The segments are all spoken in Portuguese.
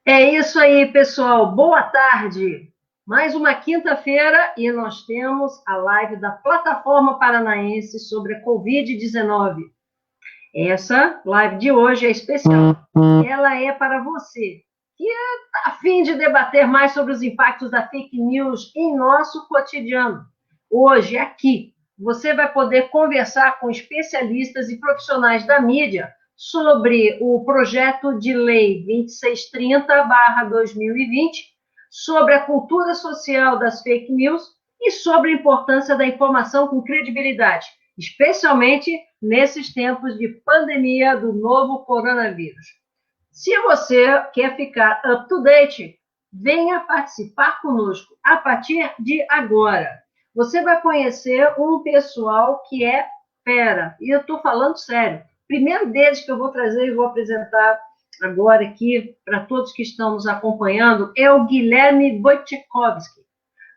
É isso aí, pessoal. Boa tarde. Mais uma quinta-feira e nós temos a live da Plataforma Paranaense sobre a Covid-19. Essa live de hoje é especial. Ela é para você que está a fim de debater mais sobre os impactos da fake news em nosso cotidiano. Hoje, aqui, você vai poder conversar com especialistas e profissionais da mídia sobre o projeto de lei 2630/2020, sobre a cultura social das fake news e sobre a importância da informação com credibilidade, especialmente nesses tempos de pandemia do novo coronavírus. Se você quer ficar up to date, venha participar conosco a partir de agora. Você vai conhecer um pessoal que é fera, e eu estou falando sério. O primeiro deles que eu vou trazer e vou apresentar agora aqui para todos que estão nos acompanhando é o Guilherme Wojciechowski.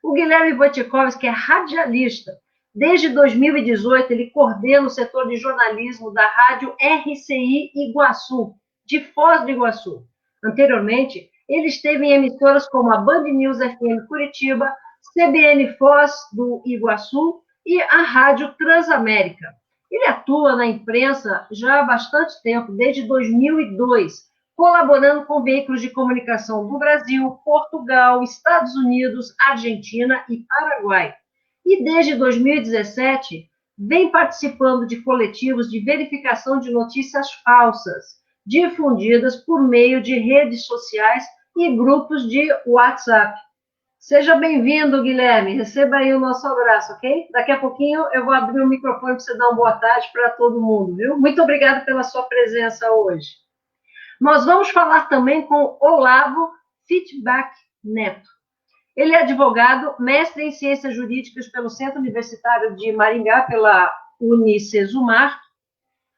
O Guilherme Wojciechowski é radialista. Desde 2018, ele coordena o setor de jornalismo da rádio RCI Iguaçu, de Foz do Iguaçu. Anteriormente, ele esteve em emissoras como a Band News FM Curitiba, CBN Foz do Iguaçu e a Rádio Transamérica. Ele atua na imprensa já há bastante tempo, desde 2002, colaborando com veículos de comunicação do Brasil, Portugal, Estados Unidos, Argentina e Paraguai. E desde 2017, vem participando de coletivos de verificação de notícias falsas, difundidas por meio de redes sociais e grupos de WhatsApp. Seja bem-vindo, Guilherme. Receba aí o nosso abraço, ok? Daqui a pouquinho eu vou abrir o microfone para você dar uma boa tarde para todo mundo, viu? Muito obrigada pela sua presença hoje. Nós vamos falar também com Olavo Fitbach Neto. Ele é advogado, mestre em Ciências Jurídicas pelo Centro Universitário de Maringá, pela Unicesumar.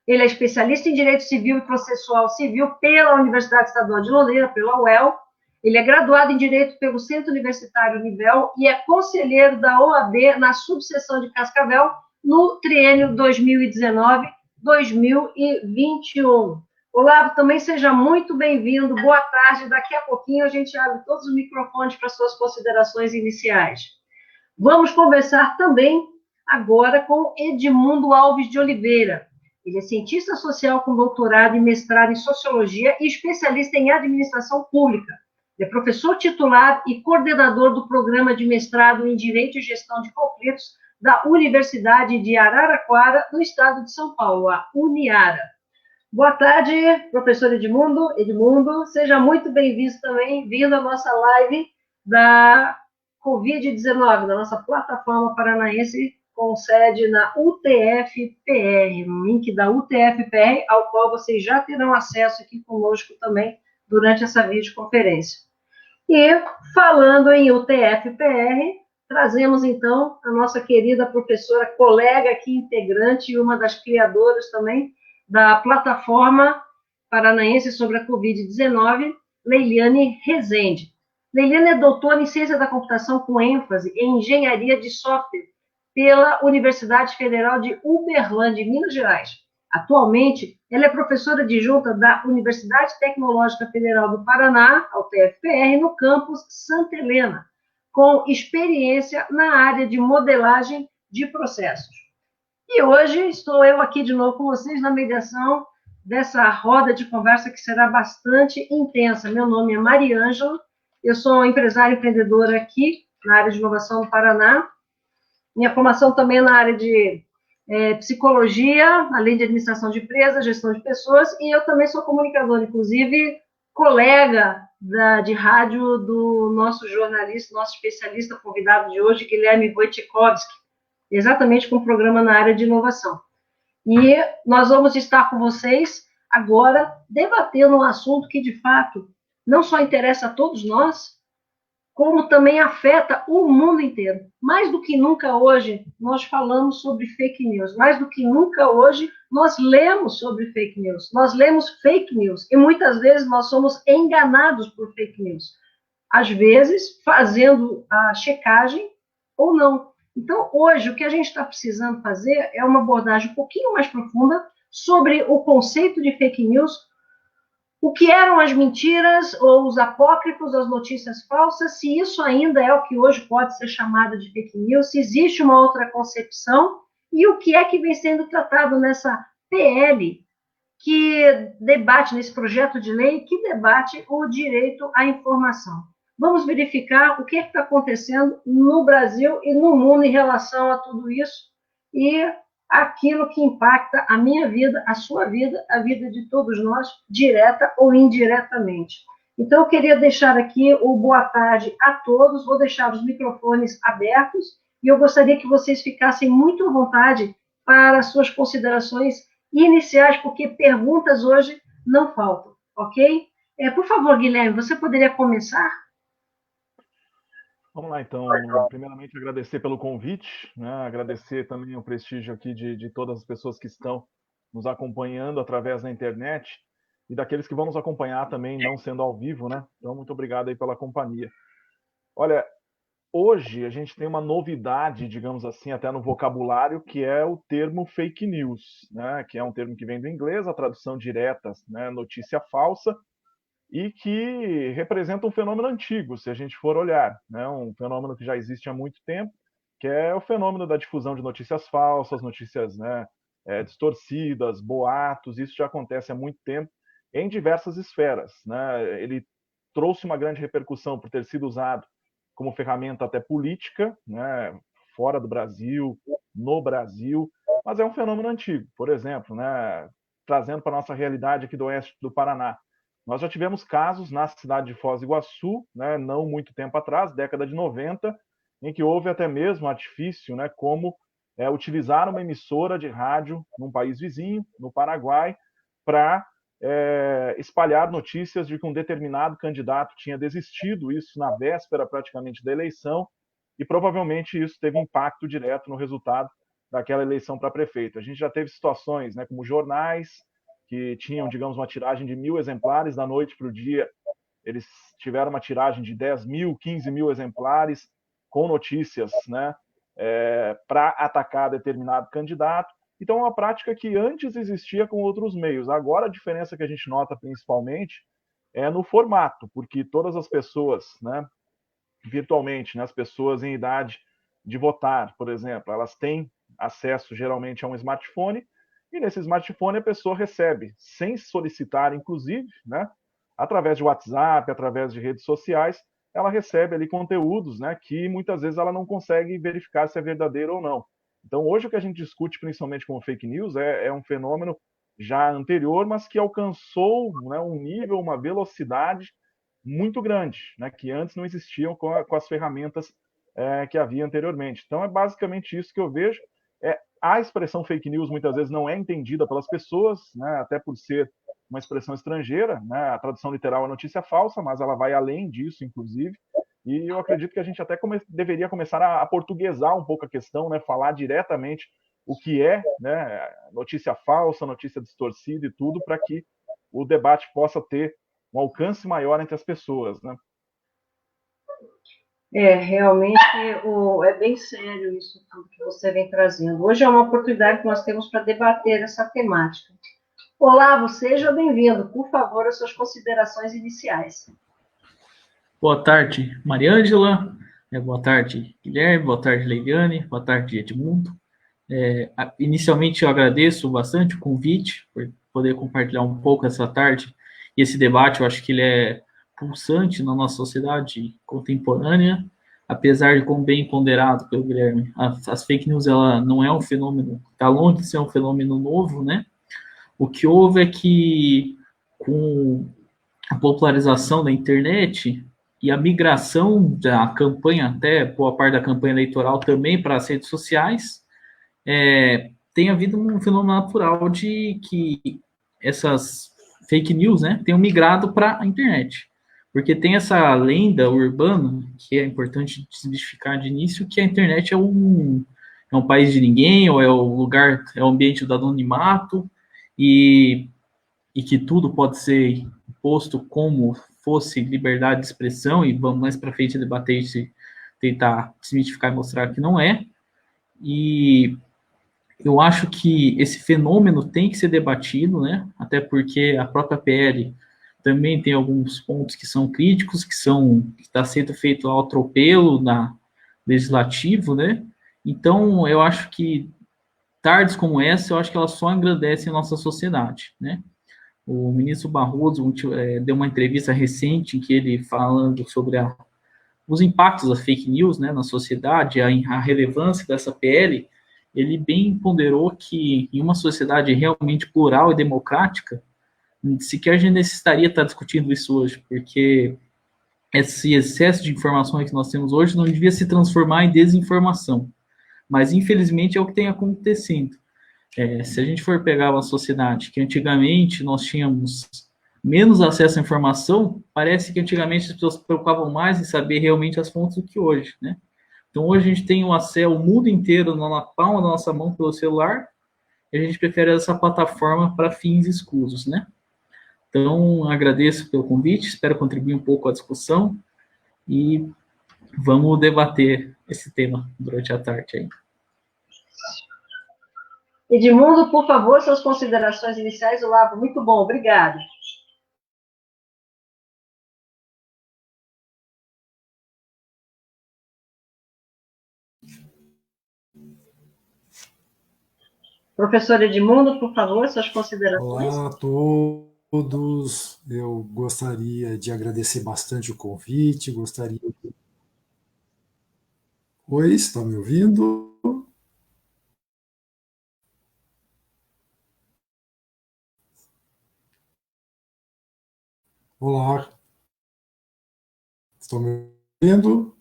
Ele é especialista em Direito Civil e Processual Civil pela Universidade Estadual de Londrina, pela UEL. Ele é graduado em Direito pelo Centro Universitário Univel e é conselheiro da OAB na subseção de Cascavel no triênio 2019-2021. Olavo, também seja muito bem-vindo, boa tarde. Daqui a pouquinho a gente abre todos os microfones para suas considerações iniciais. Vamos conversar também agora com Edmundo Alves de Oliveira. Ele é cientista social com doutorado e mestrado em Sociologia e especialista em Administração Pública. Ele é professor titular e coordenador do programa de mestrado em Direito e Gestão de Conflitos da Universidade de Araraquara, no estado de São Paulo, a Uniara. Boa tarde, professor Edmundo. Edmundo, seja muito bem-vindo também, vindo à nossa live da Covid-19, da nossa plataforma paranaense, com sede na UTF-PR, no link da UTF-PR, ao qual vocês já terão acesso aqui conosco também durante essa videoconferência. E, falando em UTF-PR, trazemos, então, a nossa querida professora, colega aqui, integrante e uma das criadoras também da plataforma paranaense sobre a Covid-19, Leiliane Rezende. Leiliane é doutora em Ciência da Computação com ênfase em Engenharia de Software pela Universidade Federal de Uberlândia, em Minas Gerais. Atualmente, ela é professora adjunta da Universidade Tecnológica Federal do Paraná, a UTF-PR, no campus Santa Helena, com experiência na área de modelagem de processos. E hoje estou eu aqui de novo com vocês na mediação dessa roda de conversa que será bastante intensa. Meu nome é Mariângela, eu sou empresária empreendedora aqui na área de inovação no Paraná. Minha formação também é na área de psicologia, além de administração de empresas, gestão de pessoas, e eu também sou comunicadora, inclusive colega de rádio do nosso jornalista, nosso especialista convidado de hoje, Guilherme Wojciechowski, exatamente com o programa na área de inovação. E nós vamos estar com vocês agora debatendo um assunto que, de fato, não só interessa a todos nós, como também afeta o mundo inteiro. Mais do que nunca hoje, nós falamos sobre fake news. Mais do que nunca hoje, nós lemos sobre fake news. Nós lemos fake news e muitas vezes nós somos enganados por fake news. Às vezes, fazendo a checagem ou não. Então, hoje, o que a gente está precisando fazer é uma abordagem um pouquinho mais profunda sobre o conceito de fake news, O que eram as mentiras ou os apócrifos, as notícias falsas, se isso ainda é o que hoje pode ser chamado de fake news, se existe uma outra concepção, e o que é que vem sendo tratado nessa PL que debate, nesse projeto de lei, que debate o direito à informação. Vamos verificar o que está acontecendo no Brasil e no mundo em relação a tudo isso e aquilo que impacta a minha vida, a sua vida, a vida de todos nós, direta ou indiretamente. Então, eu queria deixar aqui o boa tarde a todos, vou deixar os microfones abertos e eu gostaria que vocês ficassem muito à vontade para suas considerações iniciais, porque perguntas hoje não faltam, ok? Por favor, Guilherme, você poderia começar? Vamos lá, então. Primeiramente, agradecer pelo convite, né? Agradecer também o prestígio aqui de todas as pessoas que estão nos acompanhando através da internet e daqueles que vão nos acompanhar também, não sendo ao vivo, né? Então, muito obrigado aí pela companhia. Olha, hoje a gente tem uma novidade, digamos assim, até no vocabulário, que é o termo fake news, né? Que é um termo que vem do inglês, a tradução direta, né? Notícia falsa, e que representa um fenômeno antigo, se a gente for olhar, né? Um fenômeno que já existe há muito tempo, que é o fenômeno da difusão de notícias falsas, notícias, né, distorcidas, boatos. Isso já acontece há muito tempo em diversas esferas, né? Ele trouxe uma grande repercussão por ter sido usado como ferramenta até política, né, fora do Brasil, no Brasil, mas é um fenômeno antigo. Por exemplo, né, trazendo para a nossa realidade aqui do oeste do Paraná, nós já tivemos casos na cidade de Foz do Iguaçu, né, não muito tempo atrás, década de 90, em que houve até mesmo artifício, né, como utilizar uma emissora de rádio num país vizinho, no Paraguai, para espalhar notícias de que um determinado candidato tinha desistido, isso na véspera praticamente da eleição, e provavelmente isso teve impacto direto no resultado daquela eleição para prefeito. A gente já teve situações, né, como jornais que tinham, digamos, uma tiragem de 1.000 exemplares, da noite para o dia eles tiveram uma tiragem de 10.000, 15.000 exemplares com notícias, né, para atacar determinado candidato. Então, é uma prática que antes existia com outros meios. Agora, a diferença que a gente nota principalmente é no formato, porque todas as pessoas, né, virtualmente, né, as pessoas em idade de votar, por exemplo, elas têm acesso geralmente a um smartphone, e nesse smartphone a pessoa recebe, sem solicitar, inclusive, né, através de WhatsApp, através de redes sociais, ela recebe ali conteúdos, né, que muitas vezes ela não consegue verificar se é verdadeiro ou não. Então, hoje o que a gente discute principalmente como fake news é um fenômeno já anterior, mas que alcançou, né, um nível, uma velocidade muito grande, né, que antes não existiam com as ferramentas que havia anteriormente. Então, é basicamente isso que eu vejo. A expressão fake news muitas vezes não é entendida pelas pessoas, né, até por ser uma expressão estrangeira, né, a tradução literal é notícia falsa, mas ela vai além disso, inclusive, e eu acredito que a gente até deveria começar a portuguesar um pouco a questão, né, falar diretamente o que é, né, notícia falsa, notícia distorcida e tudo, para que o debate possa ter um alcance maior entre as pessoas, né? Realmente é bem sério isso tudo que você vem trazendo. Hoje é uma oportunidade que nós temos para debater essa temática. Olavo, seja bem-vindo. Por favor, as suas considerações iniciais. Boa tarde, Mariângela. Boa tarde, Guilherme. Boa tarde, Leiane. Boa tarde, Edmundo. Inicialmente, eu agradeço bastante o convite, por poder compartilhar um pouco essa tarde. E esse debate, eu acho que ele é pulsante na nossa sociedade contemporânea, apesar de, como bem ponderado pelo Guilherme, as fake news, ela não é um fenômeno, está longe de ser um fenômeno novo, né? O que houve é que, com a popularização da internet e a migração da campanha, até boa parte da campanha eleitoral também para as redes sociais, tem havido um fenômeno natural de que essas fake news, né, tenham migrado para a internet. Porque tem essa lenda urbana, que é importante desmistificar de início, que a internet é um país de ninguém, ou é o lugar, é o ambiente do anonimato, e que tudo pode ser posto como fosse liberdade de expressão, e vamos mais para frente debater isso e tentar desmitificar e mostrar que não é. E eu acho que esse fenômeno tem que ser debatido, né? Até porque a própria PL também tem alguns pontos que são críticos, que está sendo feito ao atropelo na legislativo, né? Então, eu acho que tardes como essa, eu acho que elas só engrandecem a nossa sociedade, né? O ministro Barroso deu uma entrevista recente em que ele falando sobre os impactos das fake news, né, na sociedade, a relevância dessa PL, ele bem ponderou que em uma sociedade realmente plural e democrática, sequer a gente necessitaria estar discutindo isso hoje, porque esse excesso de informações que nós temos hoje não devia se transformar em desinformação. Mas, infelizmente, é o que tem acontecendo. Se a gente for pegar uma sociedade que antigamente nós tínhamos menos acesso à informação, parece que antigamente as pessoas se preocupavam mais em saber realmente as fontes do que hoje, né? Então, hoje a gente tem o acesso ao mundo inteiro na palma da nossa mão pelo celular, e a gente prefere essa plataforma para fins escusos, né? Então, agradeço pelo convite, espero contribuir um pouco à discussão e vamos debater esse tema durante a tarde aí. Edmundo, por favor, suas considerações iniciais. Olavo, muito bom, obrigado. Professor Edmundo, por favor, suas considerações. Olá a todos, eu gostaria de agradecer bastante o convite, gostaria... Oi, está me ouvindo? Olá, estão me ouvindo?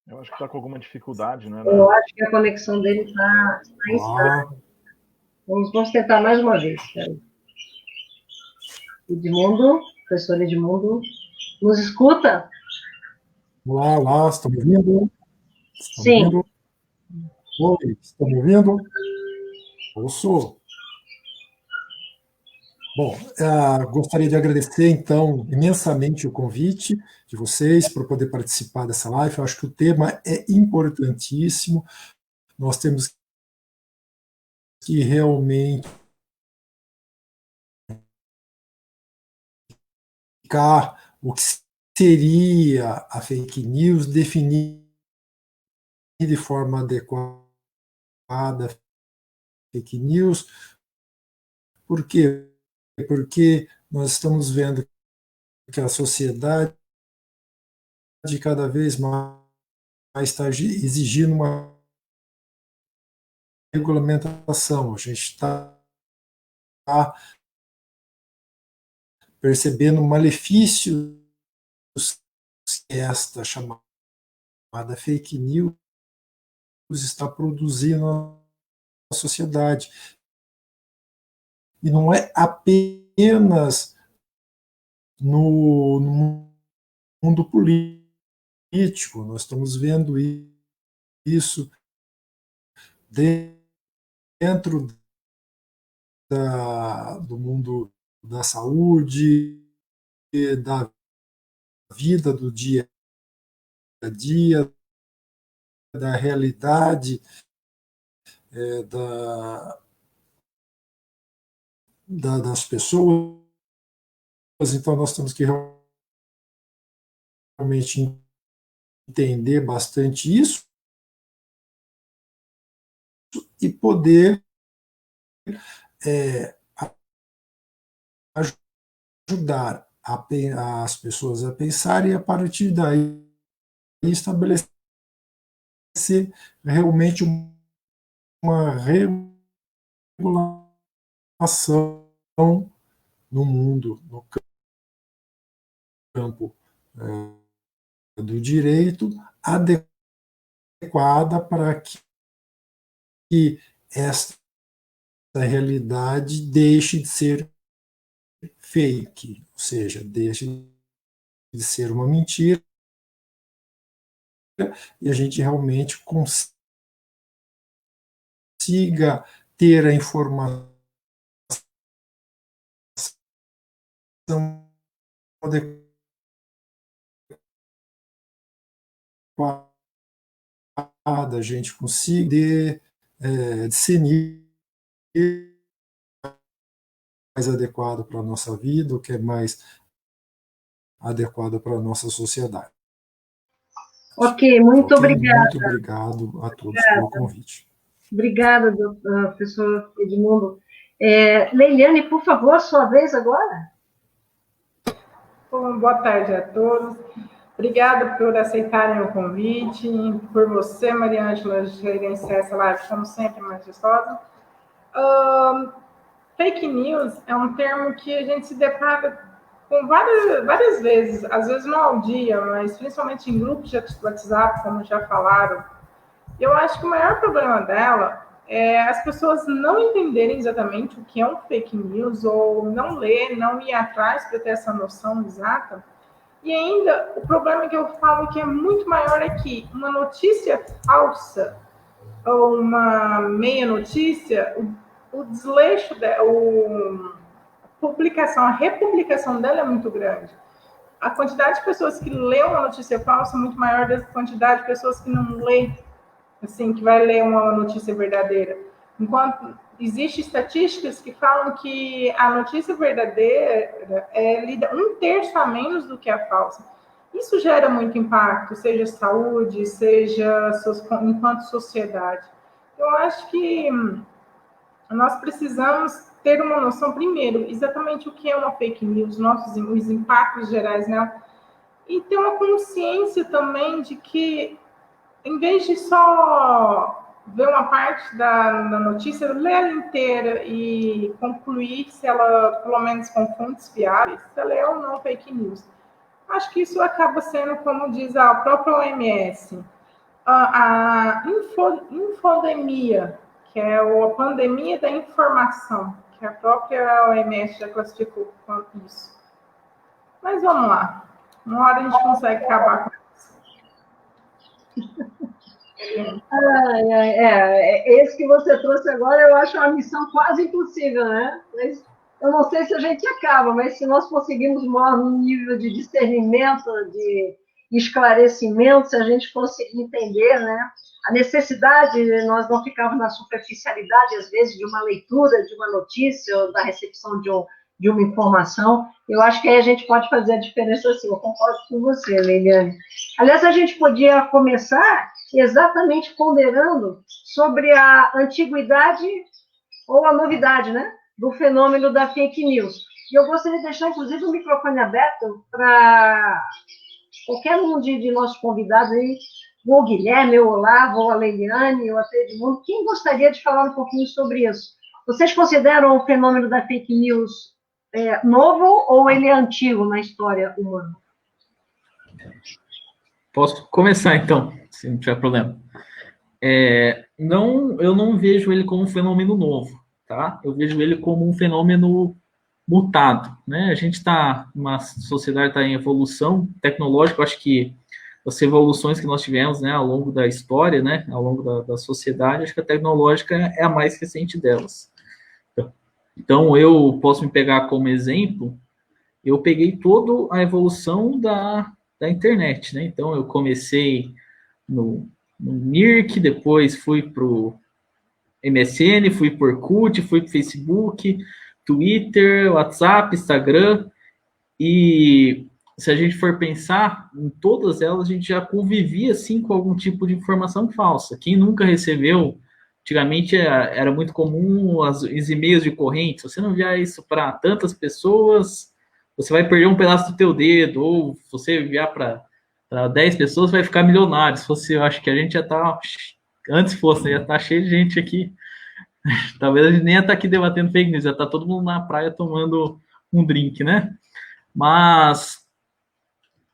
Eu acho que está com alguma dificuldade, né? Eu acho que a conexão dele está instável. Vamos tentar mais uma vez. Edmundo, professor Edmundo, nos escuta? Olá, olá, estão me ouvindo? Sim. Ouvindo? Oi, estão me ouvindo? Ouço. Bom, gostaria de agradecer, então, imensamente o convite de vocês para poder participar dessa live. Eu acho que o tema é importantíssimo. Nós temos que realmente explicar o que seria a fake news, definir de forma adequada a fake news. Por quê? Porque nós estamos vendo que a sociedade cada vez mais está exigindo uma regulamentação. A gente está percebendo malefícios que esta chamada fake news está produzindo na sociedade. E não é apenas no mundo político, nós estamos vendo isso dentro do mundo da saúde, da vida do dia a dia, da realidade, das pessoas. Então, nós temos que realmente entender bastante isso e poder ajudar as pessoas a pensarem e, a partir daí, estabelecer realmente uma regulação no mundo, no campo do direito, adequada para que esta realidade deixe de ser fake, ou seja, deixe de ser uma mentira e a gente realmente consiga ter a informação adequada, a gente consiga ter discernir mais adequado para a nossa vida, o que é mais adequado para a nossa sociedade. Ok, muito obrigada. Muito obrigado a todos pelo convite. Obrigada, professor Edmundo. Leiliane, por favor, sua vez agora. Bom, boa tarde a todos. Obrigada por aceitarem o convite, por você, Mariângela, gerenciar essa live, como sempre, majestosa. Fake news é um termo que a gente se depara com várias vezes, às vezes não ao dia, mas principalmente em grupos de WhatsApp, como já falaram. Eu acho que o maior problema dela é as pessoas não entenderem exatamente o que é um fake news, ou não ler, não ir atrás para ter essa noção exata. E ainda, o problema que eu falo que é muito maior é que uma notícia falsa, ou uma meia notícia, o desleixo, a republicação dela é muito grande. A quantidade de pessoas que lê uma notícia falsa é muito maior da quantidade de pessoas que não lê, assim, que vai ler uma notícia verdadeira. Enquanto existem estatísticas que falam que a notícia verdadeira é lida 1/3 a menos do que a falsa. Isso gera muito impacto, seja saúde, seja enquanto sociedade. Eu acho que nós precisamos ter uma noção, primeiro, exatamente o que é uma fake news, os impactos gerais nela, e ter uma consciência também de que, em vez de só ver uma parte da notícia, ler ela inteira e concluir se ela, pelo menos com fontes fiáveis, se ela é ou não fake news. Acho que isso acaba sendo, como diz a própria OMS, a infodemia, que é a pandemia da informação, que a própria OMS já classificou quanto isso. Mas vamos lá. Uma hora a gente consegue acabar com isso. Esse que você trouxe agora, eu acho uma missão quase impossível, né? Mas eu não sei se a gente acaba, mas se nós conseguirmos um nível de discernimento, de esclarecimento, se a gente conseguir entender, né? A necessidade, nós não ficamos na superficialidade, às vezes, de uma leitura, de uma notícia, ou da recepção de uma informação. Eu acho que aí a gente pode fazer a diferença assim. Eu concordo com você, Leiliane. Aliás, a gente podia começar exatamente ponderando sobre a antiguidade ou a novidade, né, do fenômeno da fake news. E eu gostaria de deixar, inclusive, o microfone aberto para qualquer um de nossos convidados aí, ou o Guilherme, ou o Olavo, ou a Leiliane, ou a Edmundo, quem gostaria de falar um pouquinho sobre isso? Vocês consideram o fenômeno da fake news novo ou ele é antigo na história humana? Posso começar, então, se não tiver problema. Eu não vejo ele como um fenômeno novo, tá? Eu vejo ele como um fenômeno mutado, né? A gente está, uma sociedade está em evolução tecnológica. Eu acho que as evoluções que nós tivemos, né, ao longo da história, né, ao longo da sociedade, acho que a tecnológica é a mais recente delas. Então, eu posso me pegar como exemplo, eu peguei toda a evolução da internet, né? Então, eu comecei no Mirk, depois fui para o MSN, fui para o Orkut, fui para o Facebook, Twitter, WhatsApp, Instagram, e se a gente for pensar, em todas elas a gente já convivia, assim, com algum tipo de informação falsa. Quem nunca recebeu, antigamente era muito comum os e-mails de corrente, se você não enviar isso para tantas pessoas, você vai perder um pedaço do teu dedo, ou se você enviar para 10 pessoas, vai ficar milionário. Se fosse, eu acho que a gente já tá, antes fosse, já tá cheio de gente aqui, talvez a gente nem ia estar aqui debatendo fake news, já tá todo mundo na praia tomando um drink, né? Mas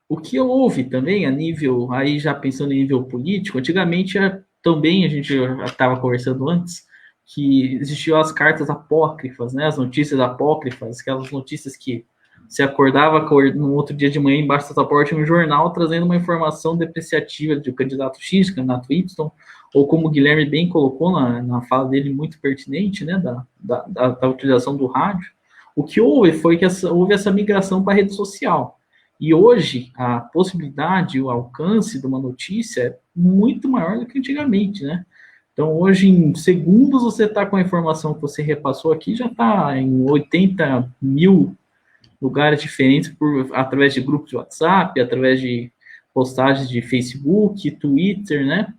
o que houve também a nível, aí já pensando em nível político, antigamente também, a gente já estava conversando antes, que existiam as cartas apócrifas, né? As notícias apócrifas, aquelas notícias que você acordava no outro dia de manhã embaixo da sua porta um jornal trazendo uma informação depreciativa de candidato X, candidato Y, ou como o Guilherme bem colocou na fala dele, muito pertinente, né, da utilização do rádio. O que houve foi que houve essa migração para a rede social. E hoje, a possibilidade, o alcance de uma notícia é muito maior do que antigamente, né? Então, hoje, em segundos, você está com a informação que você repassou aqui, já está em 80 mil lugares diferentes, através de grupos de WhatsApp, através de postagens de Facebook, Twitter, né?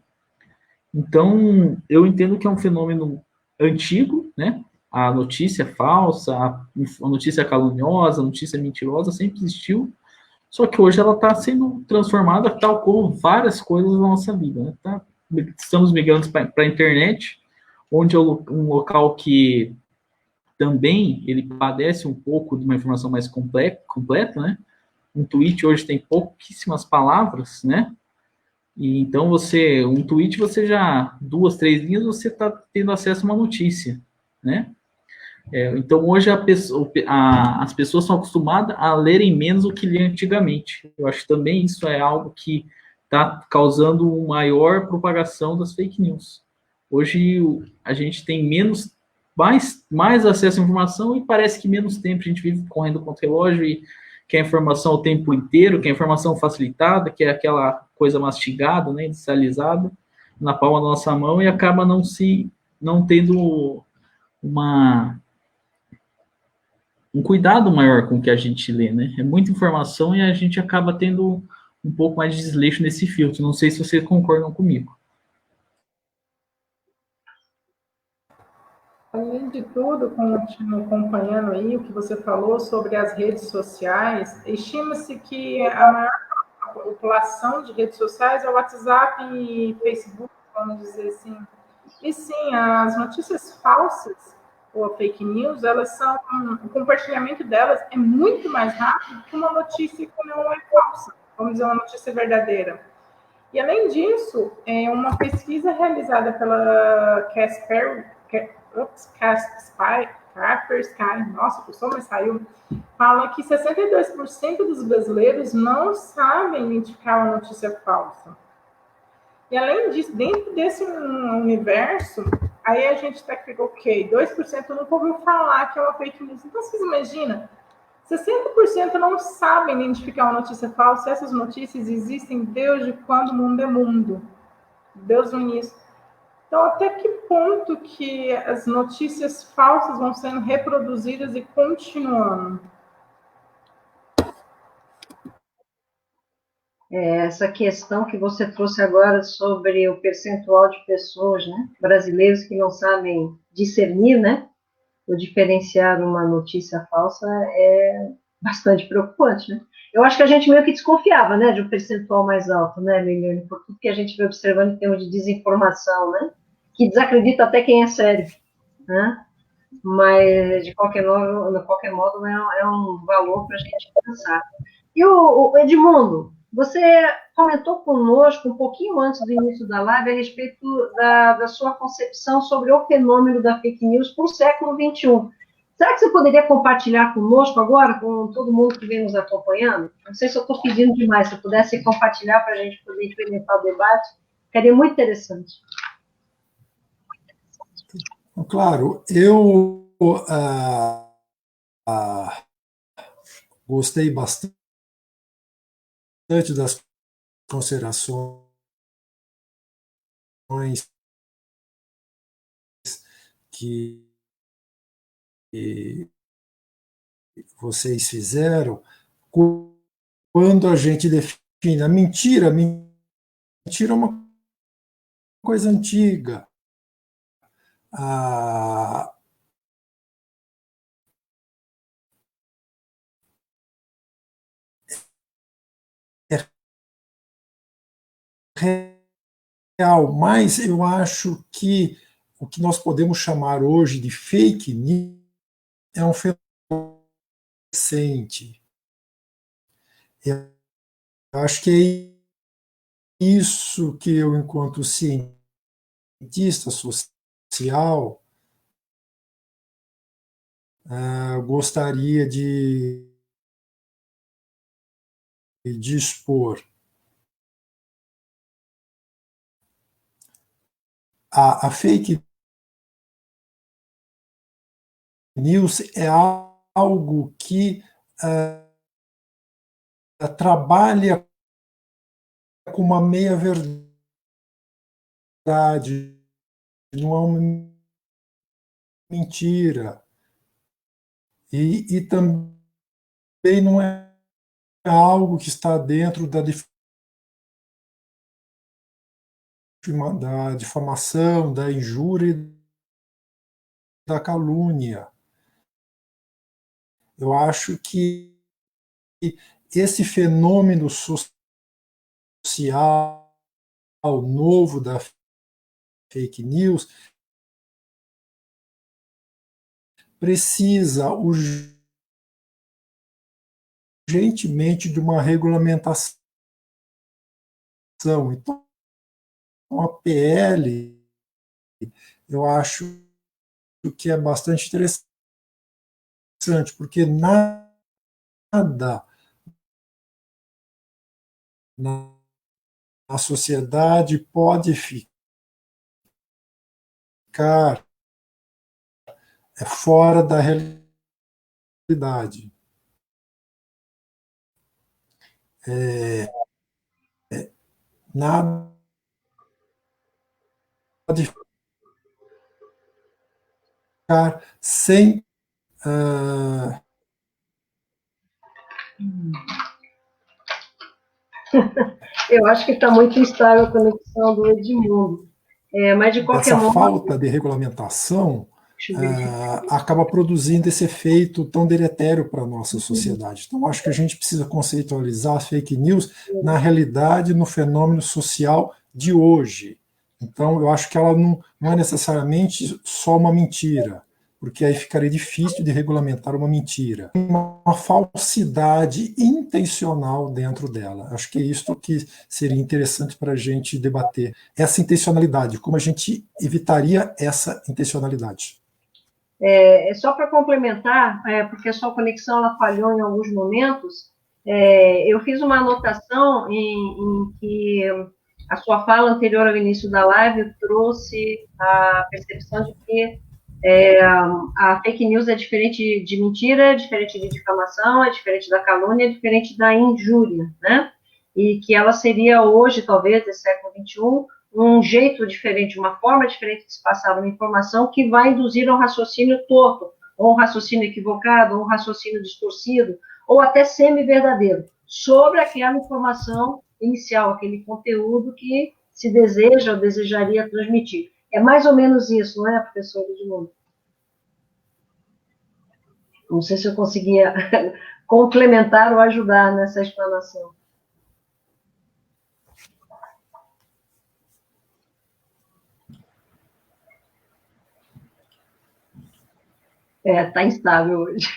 Então, eu entendo que é um fenômeno antigo, né? A notícia falsa, a notícia caluniosa, a notícia mentirosa sempre existiu, só que hoje ela está sendo transformada tal como várias coisas na nossa vida, né? Estamos migrando para a internet, onde é um local que também ele padece um pouco de uma informação mais completa, né? Um tweet hoje tem pouquíssimas palavras, né? E então um tweet você já, 2, 3 linhas, você está tendo acesso a uma notícia, né? Então hoje as pessoas são acostumadas a lerem menos do que liam antigamente. Eu acho que também isso é algo que está causando uma maior propagação das fake news. Hoje a gente tem mais acesso à informação e parece que menos tempo. A gente vive correndo contra o relógio e quer informação o tempo inteiro, quer informação facilitada, quer aquela coisa mastigada, né, industrializada, na palma da nossa mão e acaba não tendo um cuidado maior com o que a gente lê, né? É muita informação e a gente acaba tendo um pouco mais de desleixo nesse filtro. Não sei se vocês concordam comigo. Além de tudo, continuo acompanhando aí o que você falou sobre as redes sociais, estima-se que a maior população de redes sociais é o WhatsApp e Facebook, vamos dizer assim. E sim, as notícias falsas ou fake news, o compartilhamento delas é muito mais rápido que uma notícia que não é falsa, vamos dizer, uma notícia verdadeira. E além disso, uma pesquisa realizada pela Kaspersky, nossa, o som me saiu, fala que 62% dos brasileiros não sabem identificar uma notícia falsa. E além disso, dentro desse universo, aí a gente está aqui, ok, 2% nunca ouviu falar que é uma fake news. Então, vocês imaginam, 60% não sabem identificar uma notícia falsa. Essas notícias existem desde quando o mundo é mundo, desde o início. Então, até que ponto que as notícias falsas vão sendo reproduzidas e continuando? Essa questão que você trouxe agora sobre o percentual de pessoas, né, brasileiros que não sabem discernir, né, ou diferenciar uma notícia falsa é bastante preocupante, né? Eu acho que a gente meio que desconfiava, né, de um percentual mais alto, né, Liliane, por tudo que a gente vem observando em termos de desinformação, né, que desacredita até quem é sério, né? Mas de qualquer modo é um valor para a gente pensar. E o Edmundo, você comentou conosco um pouquinho antes do início da live a respeito da sua concepção sobre o fenômeno da fake news para o século XXI. Será que você poderia compartilhar conosco agora, com todo mundo que vem nos acompanhando? Não sei se eu estou pedindo demais, se eu pudesse compartilhar para a gente poder implementar o debate, seria muito interessante. Claro, eu gostei bastante das considerações que vocês fizeram quando a gente define a mentira. Mentira é uma coisa antiga. É real, mas eu acho que o que nós podemos chamar hoje de fake news é um fenômeno recente. Eu acho que é isso que eu, enquanto cientista social, gostaria de expor. A fake news é algo que trabalha com uma meia-verdade, não é uma mentira. E também não é algo que está dentro da difamação, da injúria e da calúnia. Eu acho que esse fenômeno social novo da fake news precisa urgentemente de uma regulamentação. Então, a PL, eu acho que é bastante interessante, porque nada na sociedade pode ficar fora da realidade. Nada pode ficar sem Eu acho que está muito instável a conexão do Edmundo. Mas, de qualquer essa modo, falta de regulamentação acaba produzindo esse efeito tão deletério para a nossa sociedade. Então, acho que a gente precisa conceitualizar as fake news na realidade, no fenômeno social de hoje. Então, eu acho que ela não é necessariamente só uma mentira, porque aí ficaria difícil de regulamentar uma mentira. Uma falsidade intencional dentro dela. Acho que é isso que seria interessante para a gente debater. Essa intencionalidade, como a gente evitaria essa intencionalidade. Só para complementar, porque a sua conexão ela falhou em alguns momentos, eu fiz uma anotação em que a sua fala anterior ao início da live trouxe a percepção de que a fake news é diferente de mentira, é diferente de difamação, é diferente da calúnia, é diferente da injúria, né? E que ela seria hoje, talvez, desse século XXI, um jeito diferente, uma forma diferente de se passar uma informação que vai induzir a um raciocínio torto, ou um raciocínio equivocado, ou um raciocínio distorcido, ou até semi-verdadeiro, sobre aquela informação inicial, aquele conteúdo que se deseja ou desejaria transmitir. É mais ou menos isso, não é, professor Edmundo? Não sei se eu conseguia complementar ou ajudar nessa explanação. Tá instável hoje.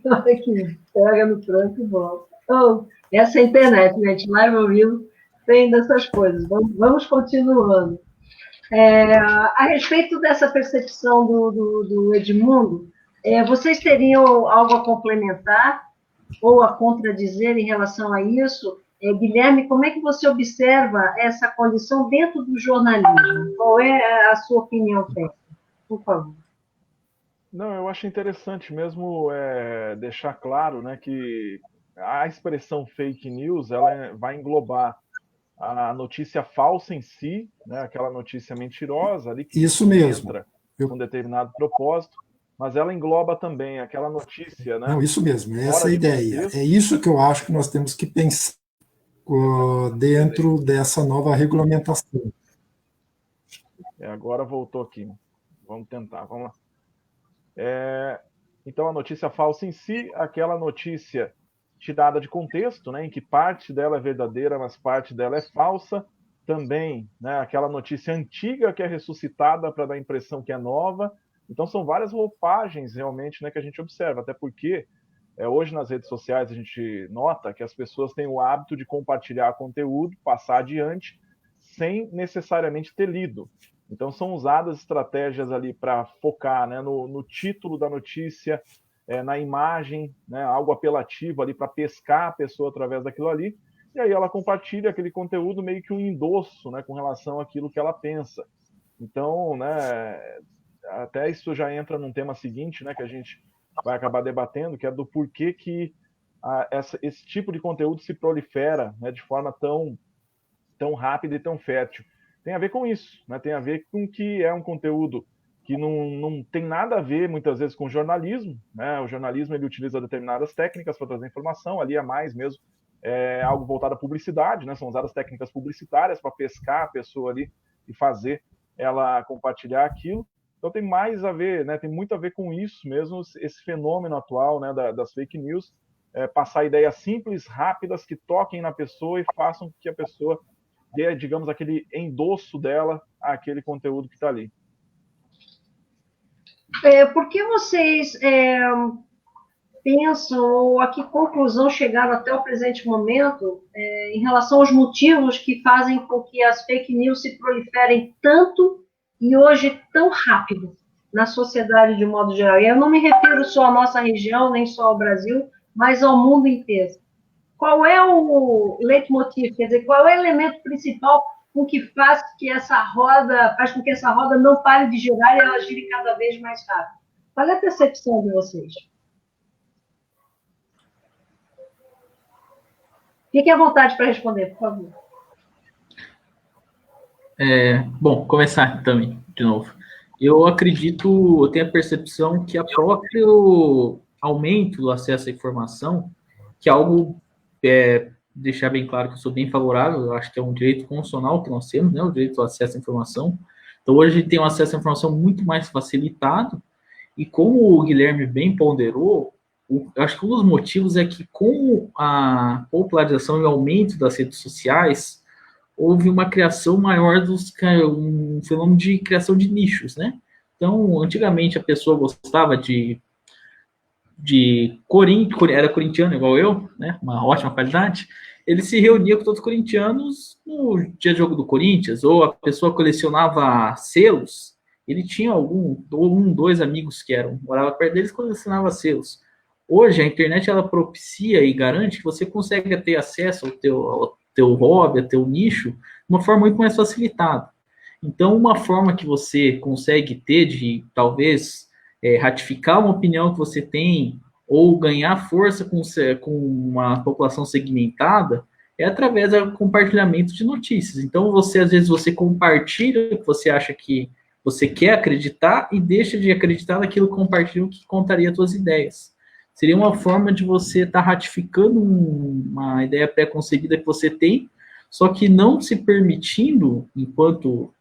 Olha que pega no tranco e volta. Então, essa é a internet, gente. Live ao vivo tem dessas coisas. Vamos continuando. A respeito dessa percepção do Edmundo, vocês teriam algo a complementar ou a contradizer em relação a isso? Guilherme, como é que você observa essa condição dentro do jornalismo? Qual é a sua opinião técnica? Por favor. Não, eu acho interessante mesmo deixar claro, né, que a expressão fake news ela vai englobar a notícia falsa em si, né, aquela notícia mentirosa ali que isso mesmo. entra com um determinado propósito, mas ela engloba também aquela notícia, né? Não, isso mesmo, essa é a ideia. Contexto. É isso que eu acho que nós temos que pensar dentro dessa nova regulamentação. Agora voltou aqui. Vamos tentar, vamos lá. Então, a notícia falsa em si, aquela notícia tirada de contexto, né, em que parte dela é verdadeira, mas parte dela é falsa. Também, né, aquela notícia antiga que é ressuscitada para dar a impressão que é nova. Então, são várias roupagens, realmente, né, que a gente observa. Até porque, hoje nas redes sociais, a gente nota que as pessoas têm o hábito de compartilhar conteúdo, passar adiante, sem necessariamente ter lido. Então, são usadas estratégias ali para focar, né, no título da notícia, na imagem, né, algo apelativo ali para pescar a pessoa através daquilo ali, e aí ela compartilha aquele conteúdo meio que um endosso, né, com relação àquilo que ela pensa. Então, né, até isso já entra num tema seguinte, né, que a gente vai acabar debatendo, que é do porquê que esse tipo de conteúdo se prolifera, né, de forma tão rápida e tão fértil. tem a ver com isso, né? Tem a ver com que é um conteúdo que não tem nada a ver, muitas vezes, com jornalismo, né? O jornalismo, ele utiliza determinadas técnicas para trazer informação, ali é mais mesmo algo voltado à publicidade, né? São usadas técnicas publicitárias para pescar a pessoa ali e fazer ela compartilhar aquilo. Então tem mais a ver, né? Tem muito a ver com isso mesmo, esse fenômeno atual, né, das fake news, passar ideias simples, rápidas, que toquem na pessoa e façam que a pessoa dê, digamos, aquele endosso dela àquele conteúdo que está ali. Por que vocês pensam, ou a que conclusão chegaram até o presente momento, em relação aos motivos que fazem com que as fake news se proliferem tanto e hoje tão rápido na sociedade de modo geral? E eu não me refiro só à nossa região, nem só ao Brasil, mas ao mundo inteiro. Qual é o leitmotiv, quer dizer, qual é o elemento principal com que faz com que essa roda não pare de girar e ela gire cada vez mais rápido? Qual é a percepção de vocês? Fique à vontade para responder, por favor. Bom, começar também, de novo. Eu tenho a percepção que o próprio aumento do acesso à informação, que é algo, deixar bem claro que eu sou bem favorável, eu acho que é um direito constitucional que nós temos, né, o direito ao acesso à informação. Então, hoje a gente tem um acesso à informação muito mais facilitado, e como o Guilherme bem ponderou, eu acho que um dos motivos é que com a popularização e o aumento das redes sociais, houve uma criação maior um fenômeno de criação de nichos, né? Então, antigamente a pessoa gostava de Corinthians, era corintiano igual eu, né? Uma ótima qualidade. Ele se reunia com todos os corintianos no dia de jogo do Corinthians, ou a pessoa colecionava selos. Ele tinha dois amigos que morava perto deles, colecionava selos. Hoje a internet ela propicia e garante que você consiga ter acesso ao teu hobby, ao teu nicho, de uma forma muito mais facilitada. Então, uma forma que você consegue ter de, talvez, ratificar uma opinião que você tem ou ganhar força com uma população segmentada é através do compartilhamento de notícias. Então, às vezes, você compartilha o que você acha que você quer acreditar e deixa de acreditar naquilo que compartilha que contaria as suas ideias. Seria uma forma de você estar ratificando uma ideia pré-concebida que você tem, só que não se permitindo, enquanto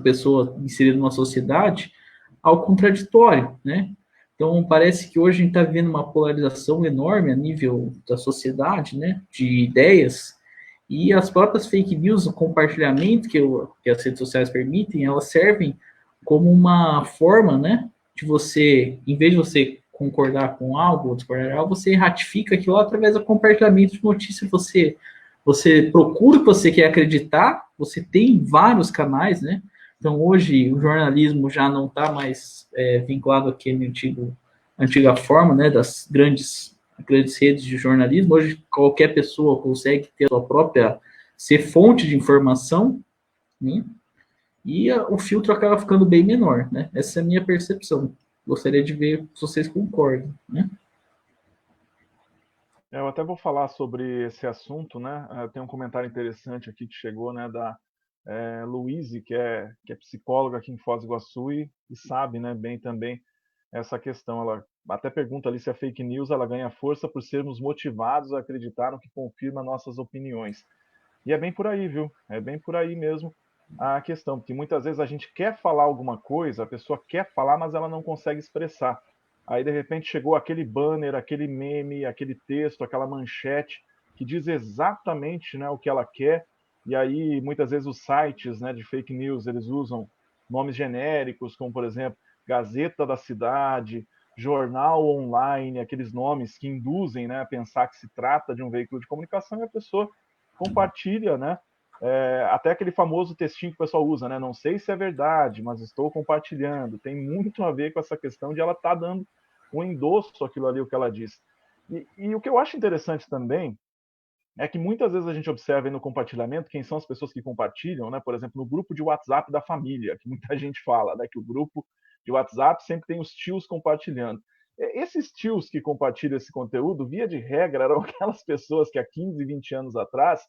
pessoa inserida numa sociedade, ao contraditório, né? Então, parece que hoje a gente está vivendo uma polarização enorme a nível da sociedade, né? De ideias, e as próprias fake news, o compartilhamento que as redes sociais permitem, elas servem como uma forma, né? De você, em vez de você concordar com algo ou discordar de algo, você ratifica aquilo através do compartilhamento de notícias. Você procura o que você quer acreditar, você tem vários canais, né? Então, hoje, o jornalismo já não está mais vinculado àquele antiga forma, né, das grandes redes de jornalismo. Hoje, qualquer pessoa consegue ter a sua própria, ser fonte de informação, né? E o filtro acaba ficando bem menor, né? Essa é a minha percepção. Gostaria de ver se vocês concordam, né? Eu até vou falar sobre esse assunto, né? Tem um comentário interessante aqui que chegou, né, da Luíse, que é psicóloga aqui em Foz do Iguaçu e sabe, né, bem também essa questão. Ela até pergunta ali se a fake news ela ganha força por sermos motivados a acreditar no que confirma nossas opiniões. E é bem por aí, viu? É bem por aí mesmo a questão, porque muitas vezes a gente quer falar alguma coisa, a pessoa quer falar, mas ela não consegue expressar. Aí, de repente, chegou aquele banner, aquele meme, aquele texto, aquela manchete, que diz exatamente, né, o que ela quer, e aí, muitas vezes, os sites, né, de fake news, eles usam nomes genéricos, como, por exemplo, Gazeta da Cidade, Jornal Online, aqueles nomes que induzem, né, a pensar que se trata de um veículo de comunicação, e a pessoa compartilha, né, até aquele famoso textinho que o pessoal usa, né? Não sei se é verdade, mas estou compartilhando. Tem muito a ver com essa questão de ela estar dando um endosso àquilo ali, o que ela diz. E o que eu acho interessante também é que muitas vezes a gente observa aí no compartilhamento quem são as pessoas que compartilham, né? Por exemplo, no grupo de WhatsApp da família, que muita gente fala, né? Que o grupo de WhatsApp sempre tem os tios compartilhando. Esses tios que compartilham esse conteúdo, via de regra, eram aquelas pessoas que há 15, 20 anos atrás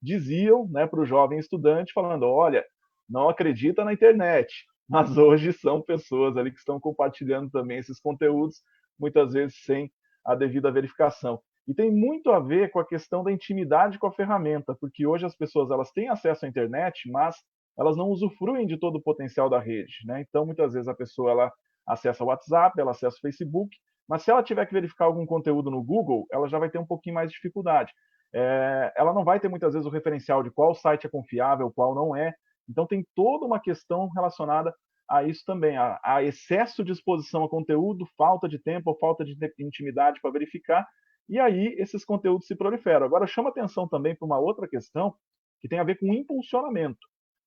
diziam, né, para o jovem estudante, falando, olha, não acredita na internet, mas hoje são pessoas ali que estão compartilhando também esses conteúdos, muitas vezes sem a devida verificação. E tem muito a ver com a questão da intimidade com a ferramenta, porque hoje as pessoas elas têm acesso à internet, mas elas não usufruem de todo o potencial da rede, né? Então, muitas vezes a pessoa ela acessa o WhatsApp, ela acessa o Facebook, mas se ela tiver que verificar algum conteúdo no Google, ela já vai ter um pouquinho mais de dificuldade. Ela não vai ter muitas vezes o referencial de qual site é confiável, qual não é. Então tem toda uma questão relacionada a isso também, a excesso de exposição a conteúdo, falta de tempo ou falta de intimidade para verificar, e aí esses conteúdos se proliferam. Agora chama atenção também para uma outra questão que tem a ver com impulsionamento.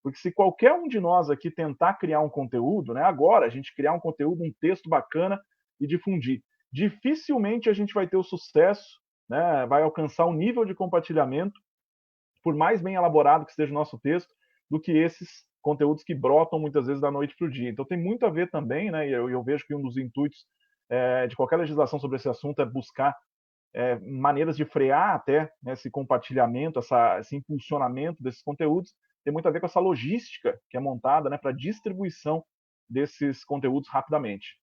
Porque se qualquer um de nós aqui tentar criar um conteúdo, né, agora a gente criar um conteúdo, um texto bacana e difundir, dificilmente a gente vai ter o sucesso, né, vai alcançar um nível de compartilhamento, por mais bem elaborado que esteja o nosso texto, do que esses conteúdos que brotam muitas vezes da noite para o dia. Então tem muito a ver também, né, e eu vejo que um dos intuitos de qualquer legislação sobre esse assunto é buscar maneiras de frear até, né, esse compartilhamento, esse impulsionamento desses conteúdos, tem muito a ver com essa logística que é montada, né, para distribuição desses conteúdos rapidamente.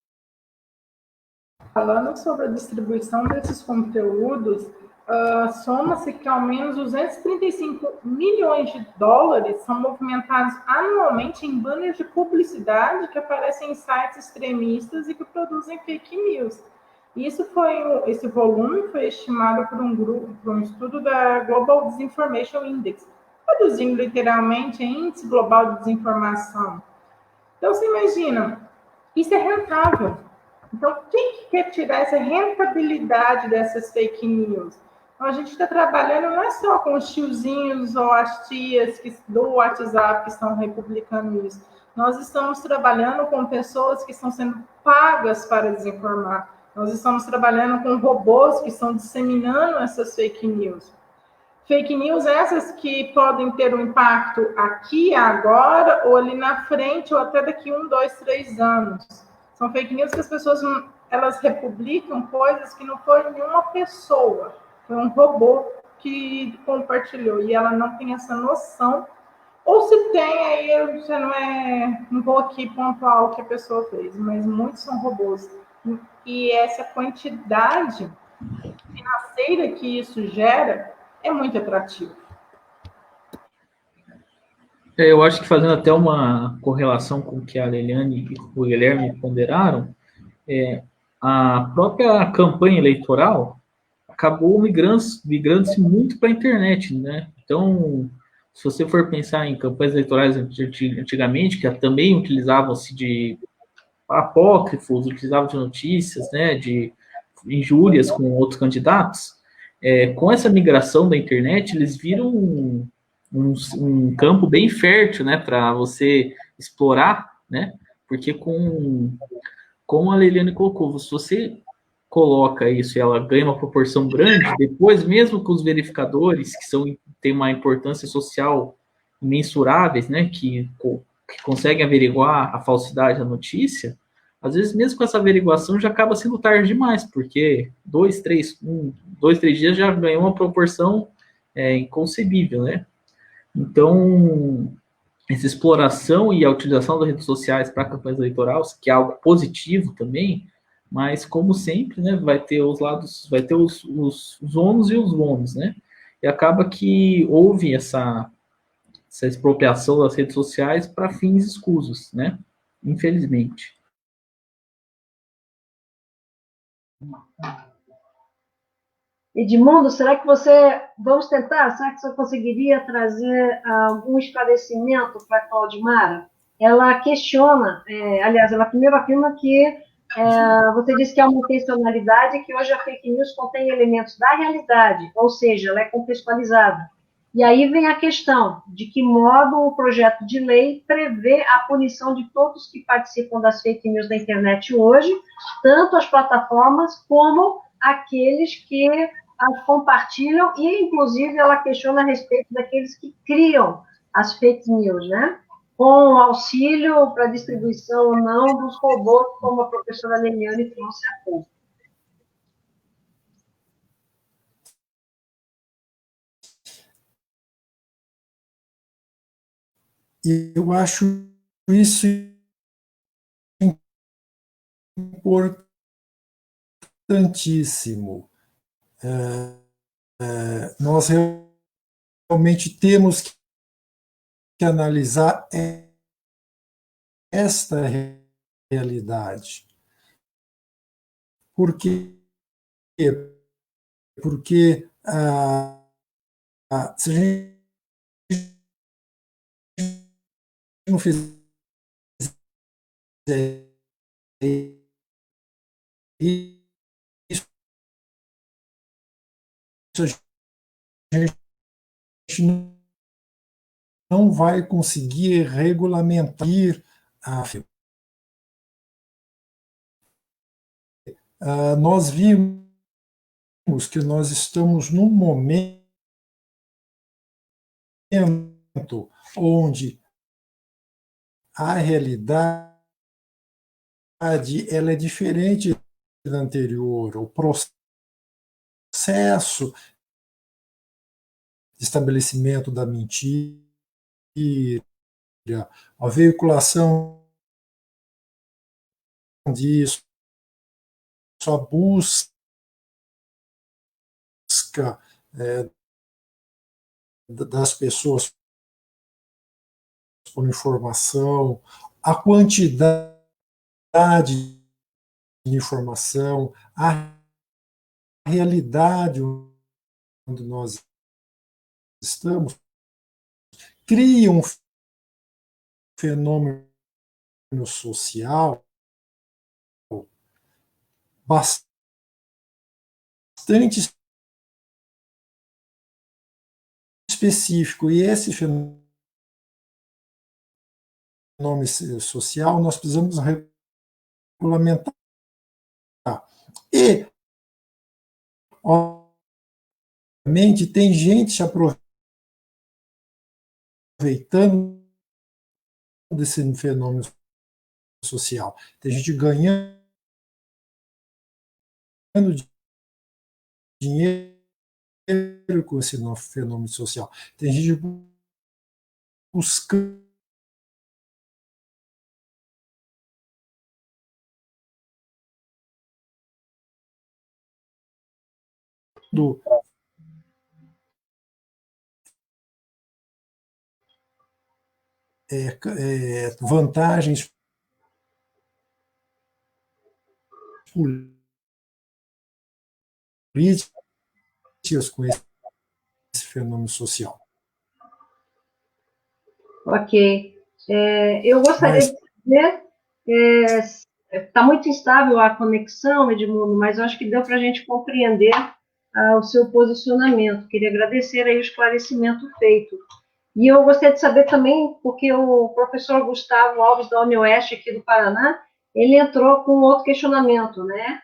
Falando sobre a distribuição desses conteúdos, soma-se que ao menos 235 milhões de dólares são movimentados anualmente em banners de publicidade que aparecem em sites extremistas e que produzem fake news. Esse volume foi estimado por um estudo da Global Disinformation Index, traduzindo literalmente Índice Global de Desinformação. Então, você imagina, isso é rentável. Então, quem que quer tirar essa rentabilidade dessas fake news? Então, a gente está trabalhando não é só com os tiozinhos ou as tias do WhatsApp que estão republicando isso. Nós estamos trabalhando com pessoas que estão sendo pagas para desinformar. Nós estamos trabalhando com robôs que estão disseminando essas fake news. Fake news essas que podem ter um impacto aqui, agora, ou ali na frente, ou até daqui 1, 2, 3 anos. São fake news que as pessoas elas republicam coisas que não foi nenhuma pessoa, foi um robô que compartilhou, e ela não tem essa noção. Ou se tem, aí eu já não vou aqui pontuar o que a pessoa fez, mas muitos são robôs. E essa quantidade financeira que isso gera é muito atrativo. Eu acho que fazendo até uma correlação com o que a Leliane e o Guilherme ponderaram, a própria campanha eleitoral acabou migrando-se muito para a internet, né? Então, se você for pensar em campanhas eleitorais antigamente, que também utilizavam-se de apócrifos, utilizavam de notícias, né, de injúrias com outros candidatos, com essa migração da internet, eles viram um campo bem fértil, né, para você explorar, né, porque como a Leiliane colocou, se você coloca isso e ela ganha uma proporção grande, depois, mesmo com os verificadores, que têm uma importância social imensuráveis, né, que conseguem averiguar a falsidade da notícia, às vezes, mesmo com essa averiguação, já acaba sendo tarde demais, porque 2, 3 dias já ganhou uma proporção inconcebível, né? Então, essa exploração e a utilização das redes sociais para campanhas eleitorais, que é algo positivo também, mas como sempre, né, vai ter os lados, vai ter os ônus e os bônus, né? E acaba que houve essa expropriação das redes sociais para fins escusos, né? Infelizmente. Edmundo, será que vamos tentar, será que você conseguiria trazer algum esclarecimento para a Claudimara? Ela questiona, aliás, ela primeiro afirma que você disse que há uma intencionalidade e que hoje a fake news contém elementos da realidade, ou seja, ela é contextualizada. E aí vem a questão de que modo o projeto de lei prevê a punição de todos que participam das fake news da internet hoje, tanto as plataformas como aqueles que as compartilham, e inclusive ela questiona a respeito daqueles que criam as fake news, né? Com auxílio para distribuição ou não dos robôs, como a professora Leliane trouxe há pouco. E eu acho isso importantíssimo. Nós realmente temos que analisar esta realidade. Por quê? Porque se a gente não fizer isso, a gente não vai conseguir regulamentar nós vimos que nós estamos num momento onde a realidade ela é diferente da anterior. O processo de estabelecimento da mentira, a veiculação disso, a busca das pessoas por informação, a quantidade de informação, a realidade onde nós estamos, cria um fenômeno social bastante específico. E esse fenômeno social nós precisamos regulamentar. E, obviamente, tem gente se aproveitando desse fenômeno social. Tem gente ganhando dinheiro com esse fenômeno social. Tem gente buscando vantagens políticas com esse fenômeno social. Ok. Eu gostaria de saber, está muito instável a conexão, Edmundo, mas eu acho que deu para a gente compreender o seu posicionamento. Queria agradecer aí o esclarecimento feito. E eu gostaria de saber também, porque o professor Gustavo Alves, da UniOeste, aqui do Paraná, ele entrou com outro questionamento, né?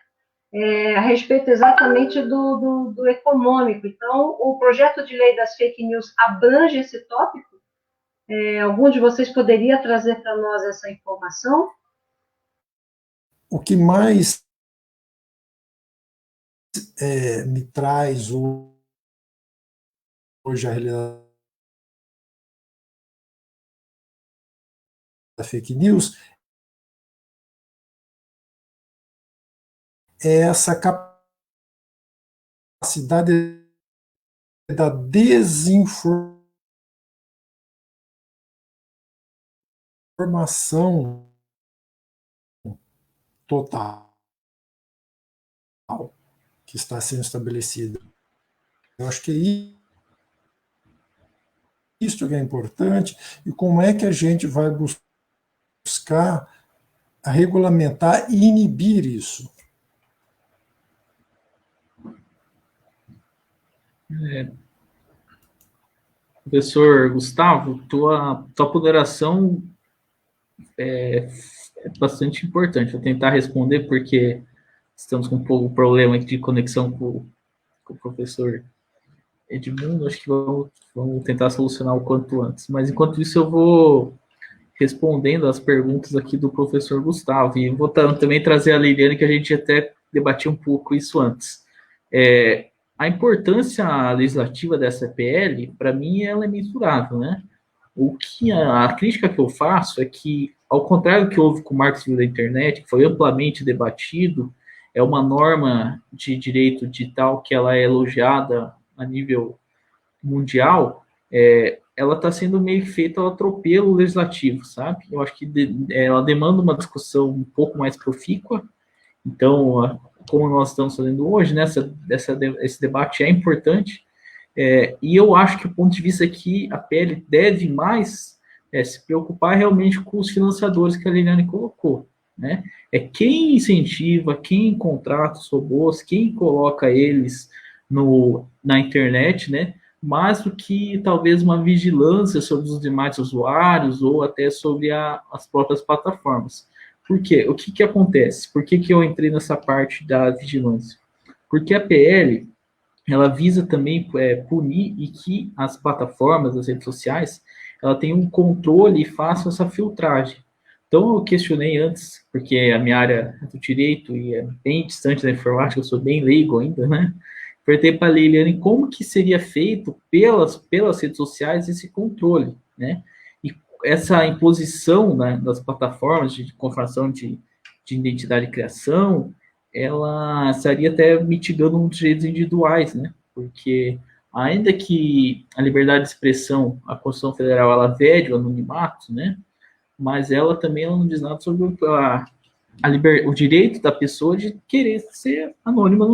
A respeito exatamente do econômico. Então, o projeto de lei das fake news abrange esse tópico? Algum de vocês poderia trazer para nós essa informação? O que mais me traz hoje a realidade da fake news é essa capacidade da desinformação total que está sendo estabelecida. Eu acho que é isso que é importante, e como é que a gente vai buscar regulamentar e inibir isso. Professor Gustavo, tua ponderação é bastante importante. Vou tentar responder porque estamos com um pouco de problema aqui de conexão com o professor Edmundo. Acho que vamos tentar solucionar o quanto antes. Mas enquanto isso eu vou respondendo as perguntas aqui do professor Gustavo, e vou também trazer a Leiliane, que a gente até debatiu um pouco isso antes. A importância legislativa dessa PL, para mim, ela é mensurável, né? A crítica que eu faço é que, ao contrário do que houve com o Marco Civil da Internet, que foi amplamente debatido, é uma norma de direito digital que ela é elogiada a nível mundial, ela está sendo meio que feita ao atropelo legislativo, sabe? Eu acho que ela demanda uma discussão um pouco mais profícua. Então, como nós estamos fazendo hoje, né, esse debate é importante, e eu acho que o ponto de vista aqui, a PL deve mais se preocupar realmente com os financiadores que a Liliane colocou, né? É quem incentiva, quem contrata os robôs, quem coloca eles na internet, né? Mais do que talvez uma vigilância sobre os demais usuários ou até sobre as próprias plataformas. Por quê? O que acontece? Por que eu entrei nessa parte da vigilância? Porque a PL, ela visa também punir e que as plataformas, as redes sociais, ela tenham um controle e façam essa filtragem. Então, eu questionei antes, porque a minha área é do direito e é bem distante da informática, eu sou bem leigo ainda, né? Perguntei para a Liliane como que seria feito pelas redes sociais esse controle, né? E essa imposição, né, das plataformas de confirmação de identidade e criação, ela estaria até mitigando os direitos individuais, né? Porque ainda que a liberdade de expressão, a Constituição Federal, ela vede o anonimato, né? Mas ela também não diz nada sobre o direito da pessoa de querer ser anônima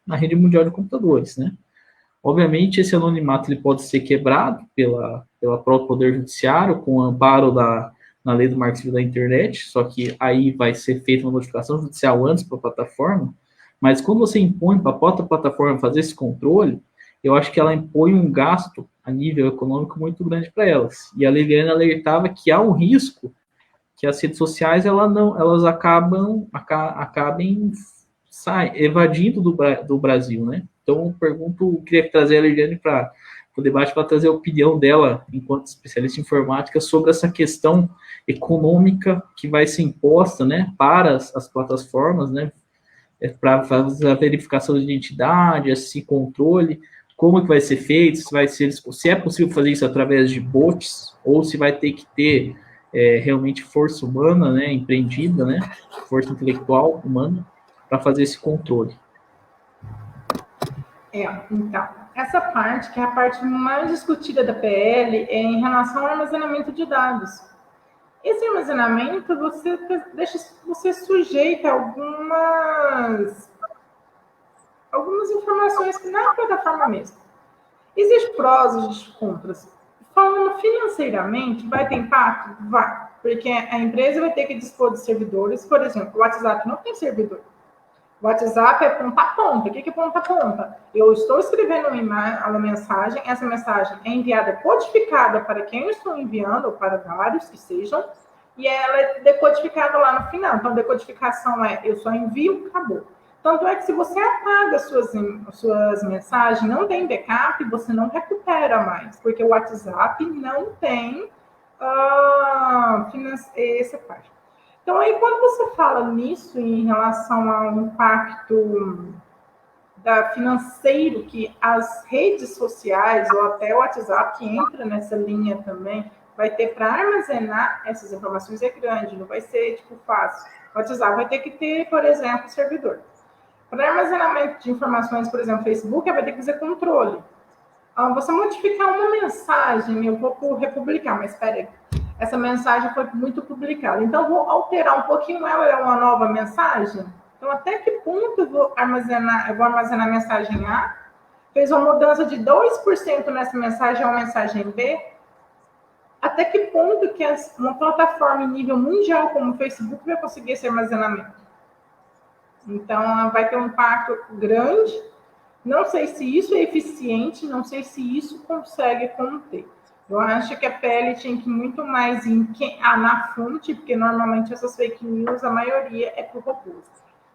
na rede mundial de computadores, né? Obviamente, esse anonimato ele pode ser quebrado pela próprio Poder Judiciário, com o amparo na lei do Marco Civil da Internet, só que aí vai ser feita uma notificação judicial antes para a plataforma, mas quando você impõe para a própria plataforma fazer esse controle, eu acho que ela impõe um gasto a nível econômico muito grande para elas. E a Liliane alertava que há um risco que as redes sociais elas acabem evadindo do Brasil, né? Então, queria trazer a Liliane para o debate, para trazer a opinião dela, enquanto especialista em informática, sobre essa questão econômica que vai ser imposta, né, para as plataformas, né, para fazer a verificação de identidade, esse controle, como que vai ser feito, se é possível fazer isso através de bots, ou se vai ter que ter realmente força humana, né, empreendida, né, força intelectual humana, para fazer esse controle. Então, essa parte, que é a parte mais discutida da PL, é em relação ao armazenamento de dados. Esse armazenamento, deixa você sujeito a algumas informações que na plataforma mesmo. Existem prós, existem contras. Falando financeiramente, vai ter impacto? Vai, porque a empresa vai ter que dispor de servidores. Por exemplo, o WhatsApp não tem servidor. O WhatsApp é ponta a ponta. O que é ponta a ponta? Eu estou escrevendo uma mensagem, essa mensagem é enviada codificada para quem eu estou enviando, ou para vários que sejam, e ela é decodificada lá no final. Então, decodificação eu só envio, acabou. Tanto é que se você apaga suas mensagens, não tem backup, você não recupera mais, porque o WhatsApp não tem essa parte. Então, aí, quando você fala nisso em relação ao impacto financeiro que as redes sociais, ou até o WhatsApp, que entra nessa linha também, vai ter para armazenar essas informações é grande, não vai ser, fácil. O WhatsApp vai ter que ter, por exemplo, servidor. Para armazenamento de informações, por exemplo, Facebook, vai ter que fazer controle. Você modificar uma mensagem, eu vou republicar, mas espera aí. Essa mensagem foi muito publicada. Então, vou alterar um pouquinho ela, é uma nova mensagem. Então, até que ponto eu vou armazenar a mensagem A? Fez uma mudança de 2% nessa mensagem, é uma mensagem B? Até que ponto que uma plataforma em nível mundial como o Facebook vai conseguir esse armazenamento? Então, vai ter um impacto grande. Não sei se isso é eficiente, não sei se isso consegue conter. Eu acho que a PL tinha que ir muito mais na fonte, porque normalmente essas fake news, a maioria é por robôs.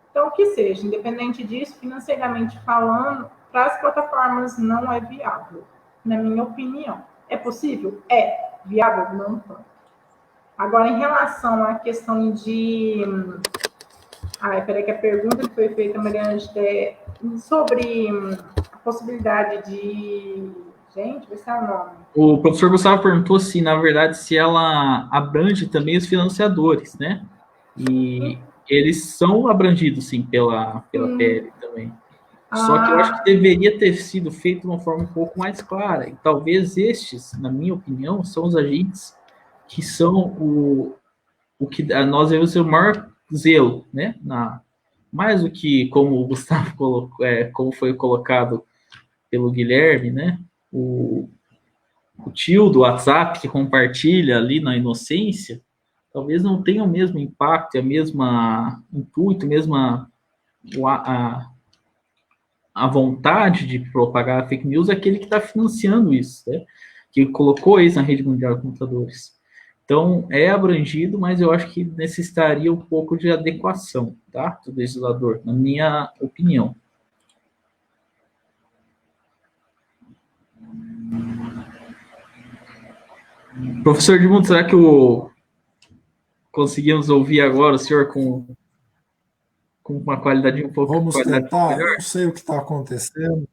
Então, o que seja, independente disso, financeiramente falando, para as plataformas não é viável, na minha opinião. É possível? É. Viável? Não tanto. Agora, em relação à questão de... peraí, que a pergunta que foi feita, Mariana, sobre a possibilidade de Gente, vai ser o nome. O professor Gustavo perguntou se, na verdade, se ela abrange também os financiadores, né? E eles são abrangidos, sim, pela PL também. Só que eu acho que deveria ter sido feito de uma forma um pouco mais clara. E talvez estes, na minha opinião, são os agentes que são o que nós devemos ter o maior zelo, né? Mais do que, como o Gustavo colocou, como foi colocado pelo Guilherme, né? O tio do WhatsApp que compartilha ali na inocência, talvez não tenha o mesmo impacto, a mesma intuito, a vontade de propagar fake news é aquele que está financiando isso, né? Que colocou isso na rede mundial de computadores. Então, é abrangido, mas eu acho que necessitaria um pouco de adequação, tá? Do legislador, na minha opinião. Professor Edmundo, será que conseguimos ouvir agora o senhor com uma qualidade um pouco Vamos tentar, melhor? não sei o que está acontecendo.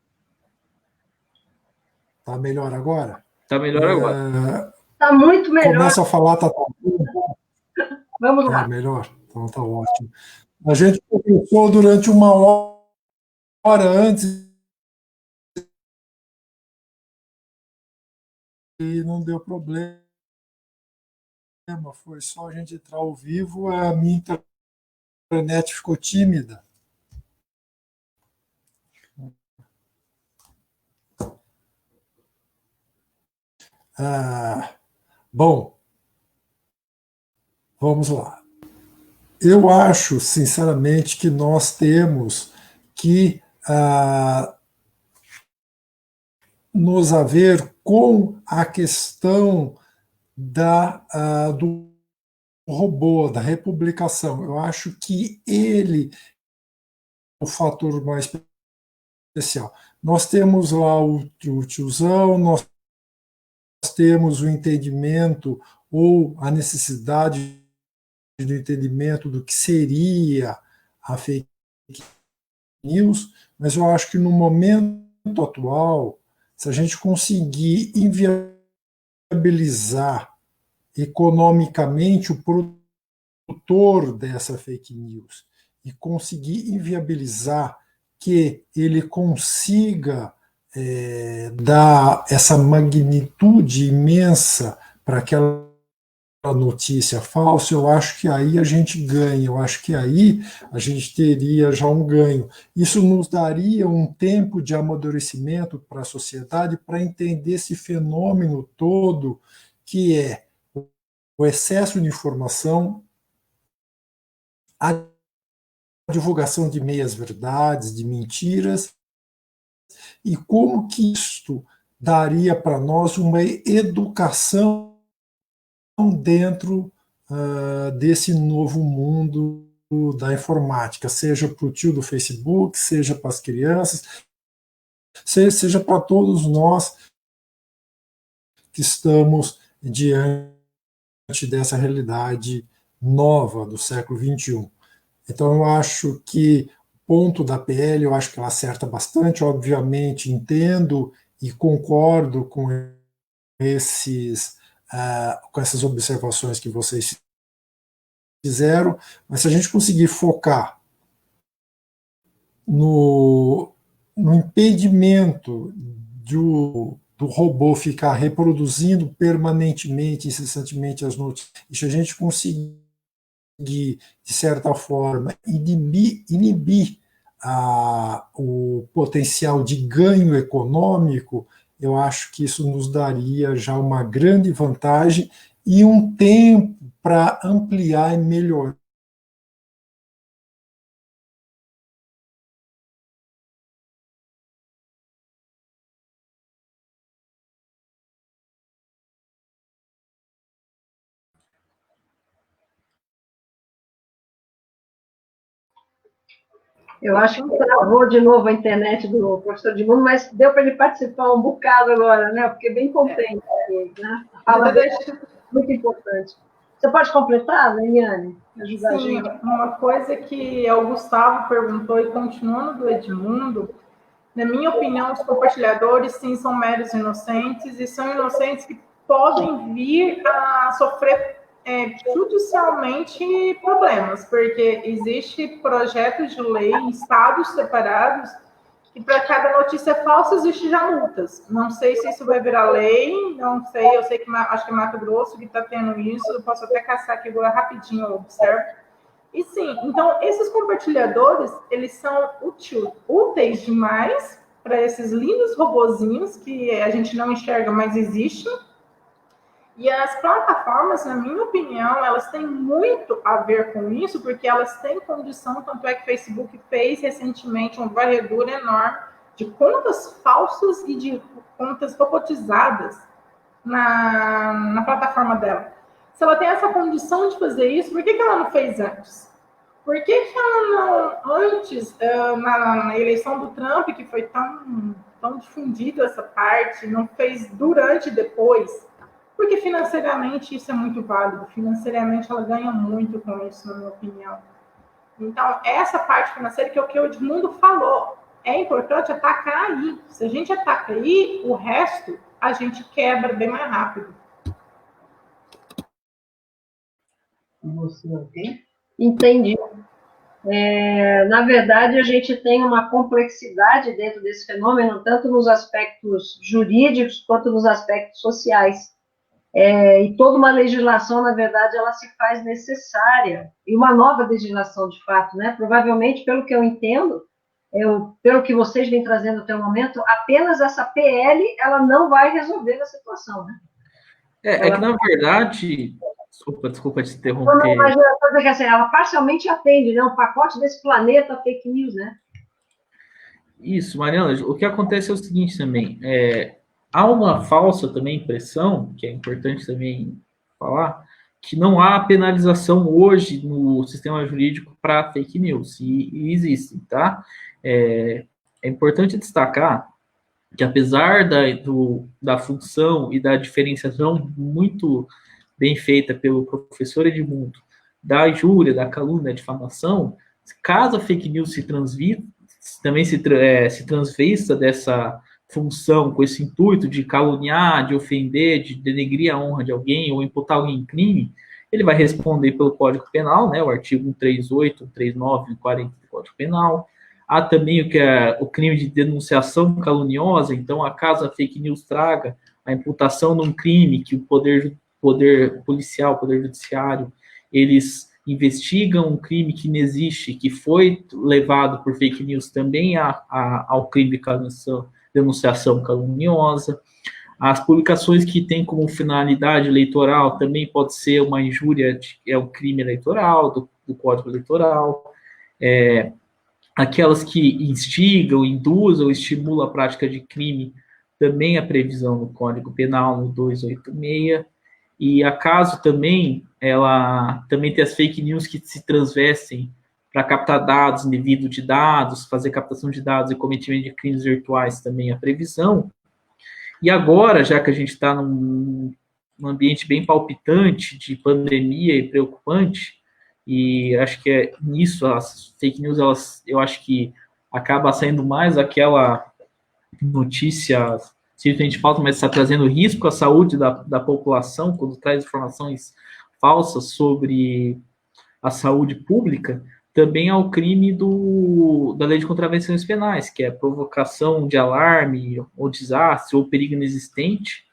Está melhor agora? Está melhor agora. Está muito melhor. Começa a falar, tá Vamos lá. Melhor? Então tá ótimo. A gente começou durante uma hora antes e não deu problema. Foi só a gente entrar ao vivo, a minha internet ficou tímida. Bom, vamos lá. Eu acho, sinceramente, que nós temos que nos haver com a questão do robô, da republicação. Eu acho que ele é o fator mais especial. Nós temos lá o tiozão, nós temos o entendimento ou a necessidade do entendimento do que seria a fake news, mas eu acho que no momento atual, se a gente conseguir inviabilizar economicamente o produtor dessa fake news e conseguir inviabilizar que ele consiga dar essa magnitude imensa para aquela notícia falsa, eu acho que aí a gente ganha, eu acho que aí a gente teria já um ganho. Isso nos daria um tempo de amadurecimento para a sociedade para entender esse fenômeno todo que é o excesso de informação, a divulgação de meias-verdades, de mentiras, e como que isto daria para nós uma educação dentro desse novo mundo da informática, seja para o tio do Facebook, seja para as crianças, seja para todos nós que estamos diante dessa realidade nova do século XXI. Então, eu acho que o ponto da PL, eu acho que ela acerta bastante, obviamente, entendo e concordo com essas observações que vocês fizeram, mas se a gente conseguir focar no impedimento do robô ficar reproduzindo permanentemente, incessantemente as notícias, e se a gente conseguir, de certa forma, inibir o potencial de ganho econômico, eu acho que isso nos daria já uma grande vantagem e um tempo para ampliar e melhorar. Eu acho que travou de novo a internet do professor Edmundo, mas deu para ele participar um bocado agora, né? Porque bem contente. Né? A fala dele é muito importante. Você pode completar, Eliane? Ajudar a gente? Uma coisa que o Gustavo perguntou e continuando do Edmundo, Na minha opinião, os compartilhadores, sim, são meros inocentes, e são inocentes que podem vir a sofrer judicialmente problemas, porque existe projetos de lei em estados separados e para cada notícia falsa existe já multas. Não sei se isso vai virar lei, não sei, eu sei que acho que é Mato Grosso que está tendo isso, eu posso até caçar aqui agora rapidinho, eu observo. E sim, então esses compartilhadores, eles são úteis demais para esses lindos robozinhos que a gente não enxerga, mas existem. E as plataformas, na minha opinião, elas têm muito a ver com isso, porque elas têm condição, tanto é que o Facebook fez recentemente uma varredura enorme de contas falsas e de contas robotizadas na plataforma dela. Se ela tem essa condição de fazer isso, por que ela não fez antes? Por que ela não, antes, na eleição do Trump, que foi tão difundida essa parte, não fez durante e depois? Porque financeiramente isso é muito válido, financeiramente ela ganha muito com isso, na minha opinião. Então, essa parte financeira que é o que o Edmundo falou, é importante atacar aí. Se a gente ataca aí, o resto a gente quebra bem mais rápido. Você não tem? Entendi. Na verdade, a gente tem uma complexidade dentro desse fenômeno, tanto nos aspectos jurídicos quanto nos aspectos sociais. E toda uma legislação, na verdade, ela se faz necessária, e uma nova legislação, de fato, né? Provavelmente, pelo que eu entendo, pelo que vocês vêm trazendo até o momento, apenas essa PL, ela não vai resolver a situação, né? Que, na verdade, desculpa te interromper. Não, mas assim, ela parcialmente atende, né? O pacote desse planeta fake news, né? Isso, Mariana, o que acontece é o seguinte também, há uma falsa também impressão, que é importante também falar, que não há penalização hoje no sistema jurídico para fake news, e existem, tá? É importante destacar que apesar da função e da diferenciação muito bem feita pelo professor Edmundo, da injúria, da calúnia, da difamação, caso a fake news também se transvista dessa função com esse intuito de caluniar, de ofender, de denegrir a honra de alguém ou imputar alguém em crime, ele vai responder pelo Código Penal, né, o artigo 138, 139 e 40 do Código Penal. Há também o crime de denunciação caluniosa, então, caso a fake news traga a imputação de um crime que o poder policial, o poder judiciário, eles investigam um crime que não existe, que foi levado por fake news também ao crime de denunciação caluniosa. As publicações que têm como finalidade eleitoral também pode ser uma injúria, um crime eleitoral, do Código Eleitoral. Aquelas que instigam, induzam, estimulam a prática de crime, também a previsão no Código Penal, no 286. E acaso também, ela também tem as fake news que se transvestem para captar dados, indevido de dados, fazer captação de dados e cometimento de crimes virtuais, também a previsão. E agora, já que a gente está num ambiente bem palpitante de pandemia e preocupante, e acho que nisso as fake news, eu acho que acaba saindo mais aquela notícia simplesmente falsa, mas está trazendo risco à saúde da população, quando traz informações falsas sobre a saúde pública, também ao crime da Lei de Contravenções Penais, que é provocação de alarme, ou desastre, ou perigo inexistente,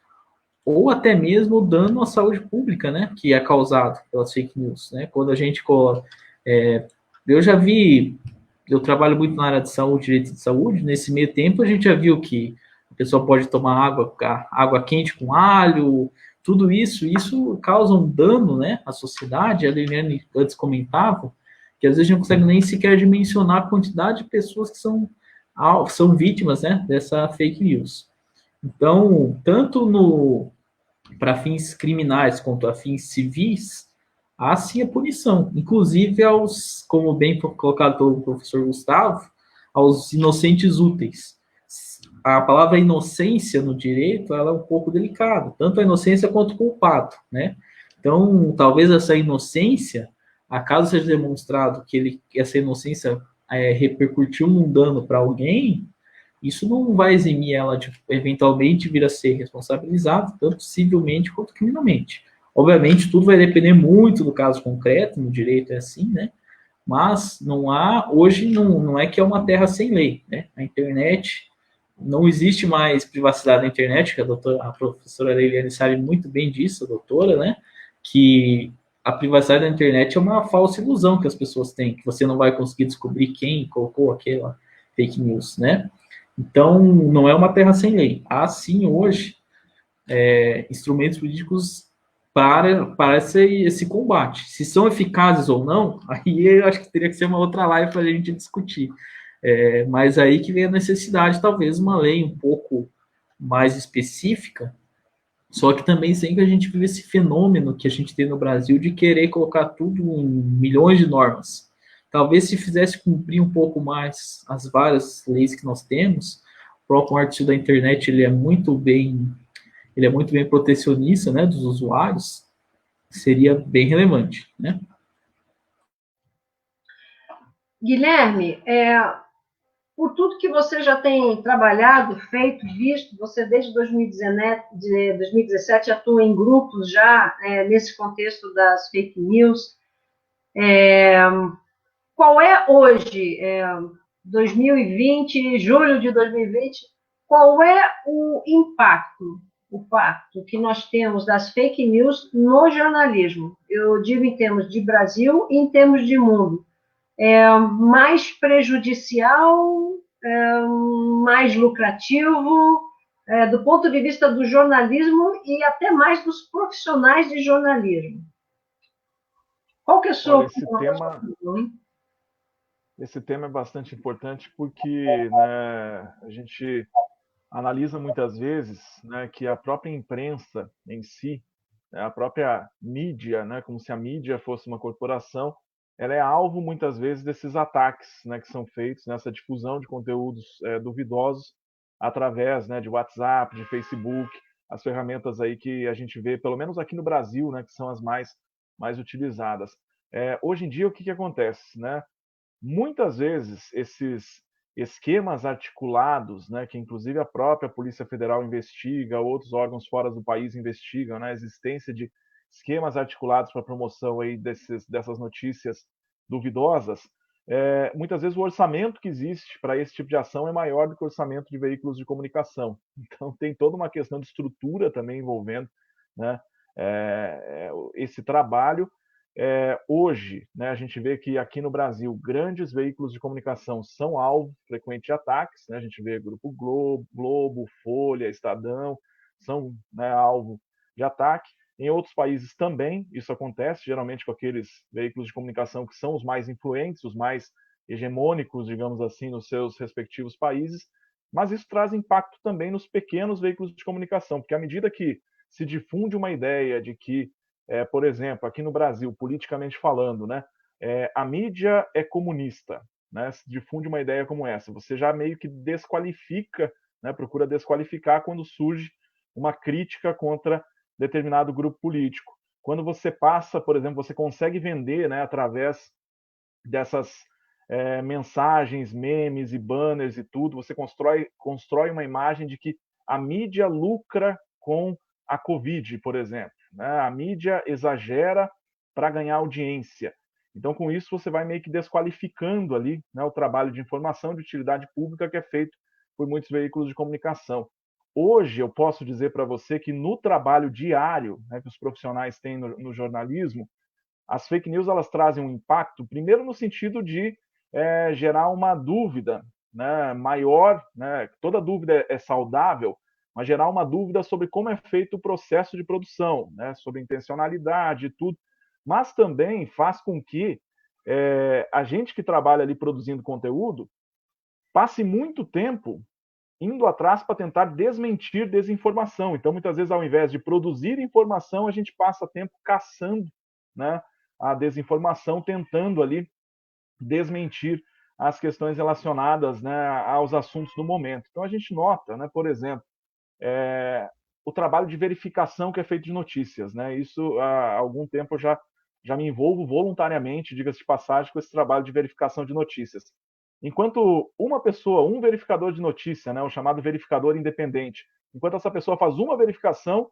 ou até mesmo dano à saúde pública, né, que é causado pelas fake news, né, quando a gente eu trabalho muito na área de saúde, direito de saúde, nesse meio tempo a gente já viu que a pessoa pode tomar água quente com alho, tudo isso causa um dano, né, à sociedade. A Liliane antes comentava que às vezes a gente não consegue nem sequer dimensionar a quantidade de pessoas que são vítimas, né, dessa fake news. Então, tanto para fins criminais quanto a fins civis, há sim a punição, inclusive como bem colocado pelo professor Gustavo, aos inocentes úteis. A palavra inocência no direito, ela é um pouco delicada, tanto a inocência quanto o culpado, né? Então, talvez essa inocência, acaso seja demonstrado que essa inocência repercutiu num dano para alguém, isso não vai eximir ela de, eventualmente, vir a ser responsabilizada, tanto civilmente quanto criminalmente. Obviamente, tudo vai depender muito do caso concreto, no direito é assim, né? Mas não há, hoje não é que é uma terra sem lei, né? A internet, não existe mais privacidade na internet, que a professora Leiliane sabe muito bem disso, a doutora, né? Que a privacidade da internet é uma falsa ilusão que as pessoas têm, que você não vai conseguir descobrir quem colocou aquela fake news, né? Então, não é uma terra sem lei. Há, sim, hoje, instrumentos jurídicos para esse combate. Se são eficazes ou não, aí eu acho que teria que ser uma outra live para a gente discutir. Mas aí que vem a necessidade, talvez, uma lei um pouco mais específica, só que também sempre a gente vive esse fenômeno que a gente tem no Brasil de querer colocar tudo em milhões de normas. Talvez se fizesse cumprir um pouco mais as várias leis que nós temos, o próprio artigo da internet ele é muito bem protecionista, né, dos usuários, seria bem relevante, né? Guilherme, por tudo que você já tem trabalhado, feito, visto, você desde 2017 atua em grupos já nesse contexto das fake news. Qual é hoje, 2020, julho de 2020, qual é o impacto que nós temos das fake news no jornalismo? Eu digo em termos de Brasil e em termos de mundo. Mais prejudicial, mais lucrativo, do ponto de vista do jornalismo e até mais dos profissionais de jornalismo. Qual que é a sua opinião? Esse tema é bastante importante porque, né, a gente analisa muitas vezes, né, que a própria imprensa em si, a própria mídia, né, como se a mídia fosse uma corporação, ela é alvo muitas vezes desses ataques, né, que são feitos nessa difusão de conteúdos duvidosos através, né, de WhatsApp, de Facebook, as ferramentas aí que a gente vê, pelo menos aqui no Brasil, né, que são as mais utilizadas. Hoje em dia, o que acontece, né? Muitas vezes esses esquemas articulados, né, que inclusive a própria Polícia Federal investiga, outros órgãos fora do país investigam, né, a existência de esquemas articulados para promoção aí dessas notícias duvidosas, muitas vezes o orçamento que existe para esse tipo de ação é maior do que o orçamento de veículos de comunicação. Então tem toda uma questão de estrutura também envolvendo, né, esse trabalho. Hoje, né, a gente vê que aqui no Brasil grandes veículos de comunicação são alvo frequente de ataques, né? A gente vê Grupo Globo, Folha, Estadão, são, né, alvo de ataque. Em outros países também isso acontece, geralmente com aqueles veículos de comunicação que são os mais influentes, os mais hegemônicos, digamos assim, nos seus respectivos países, mas isso traz impacto também nos pequenos veículos de comunicação, porque à medida que se difunde uma ideia de que por exemplo, aqui no Brasil, politicamente falando, né, a mídia é comunista, né, se difunde uma ideia como essa, você já meio que desqualifica, né, procura desqualificar quando surge uma crítica contra determinado grupo político. Quando você passa, por exemplo, você consegue vender, né, através dessas mensagens, memes e banners e tudo, você constrói uma imagem de que a mídia lucra com a Covid, por exemplo. Né? A mídia exagera para ganhar audiência. Então, com isso, você vai meio que desqualificando ali, né, o trabalho de informação de utilidade pública que é feito por muitos veículos de comunicação. Hoje, eu posso dizer para você que no trabalho diário, né, que os profissionais têm no jornalismo, as fake news elas trazem um impacto, primeiro no sentido de gerar uma dúvida, né, maior, né, toda dúvida é saudável, mas gerar uma dúvida sobre como é feito o processo de produção, né, sobre intencionalidade e tudo, mas também faz com que a gente que trabalha ali produzindo conteúdo passe muito tempo indo atrás para tentar desmentir desinformação. Então, muitas vezes, ao invés de produzir informação, a gente passa tempo caçando, né, a desinformação, tentando ali desmentir as questões relacionadas, né, aos assuntos do momento. Então, a gente nota, né, por exemplo, o trabalho de verificação que é feito de notícias. Né? Isso, há algum tempo, eu já me envolvo voluntariamente, diga-se de passagem, com esse trabalho de verificação de notícias. enquanto uma pessoa, um verificador de notícia, né, o chamado verificador independente, enquanto essa pessoa faz uma verificação,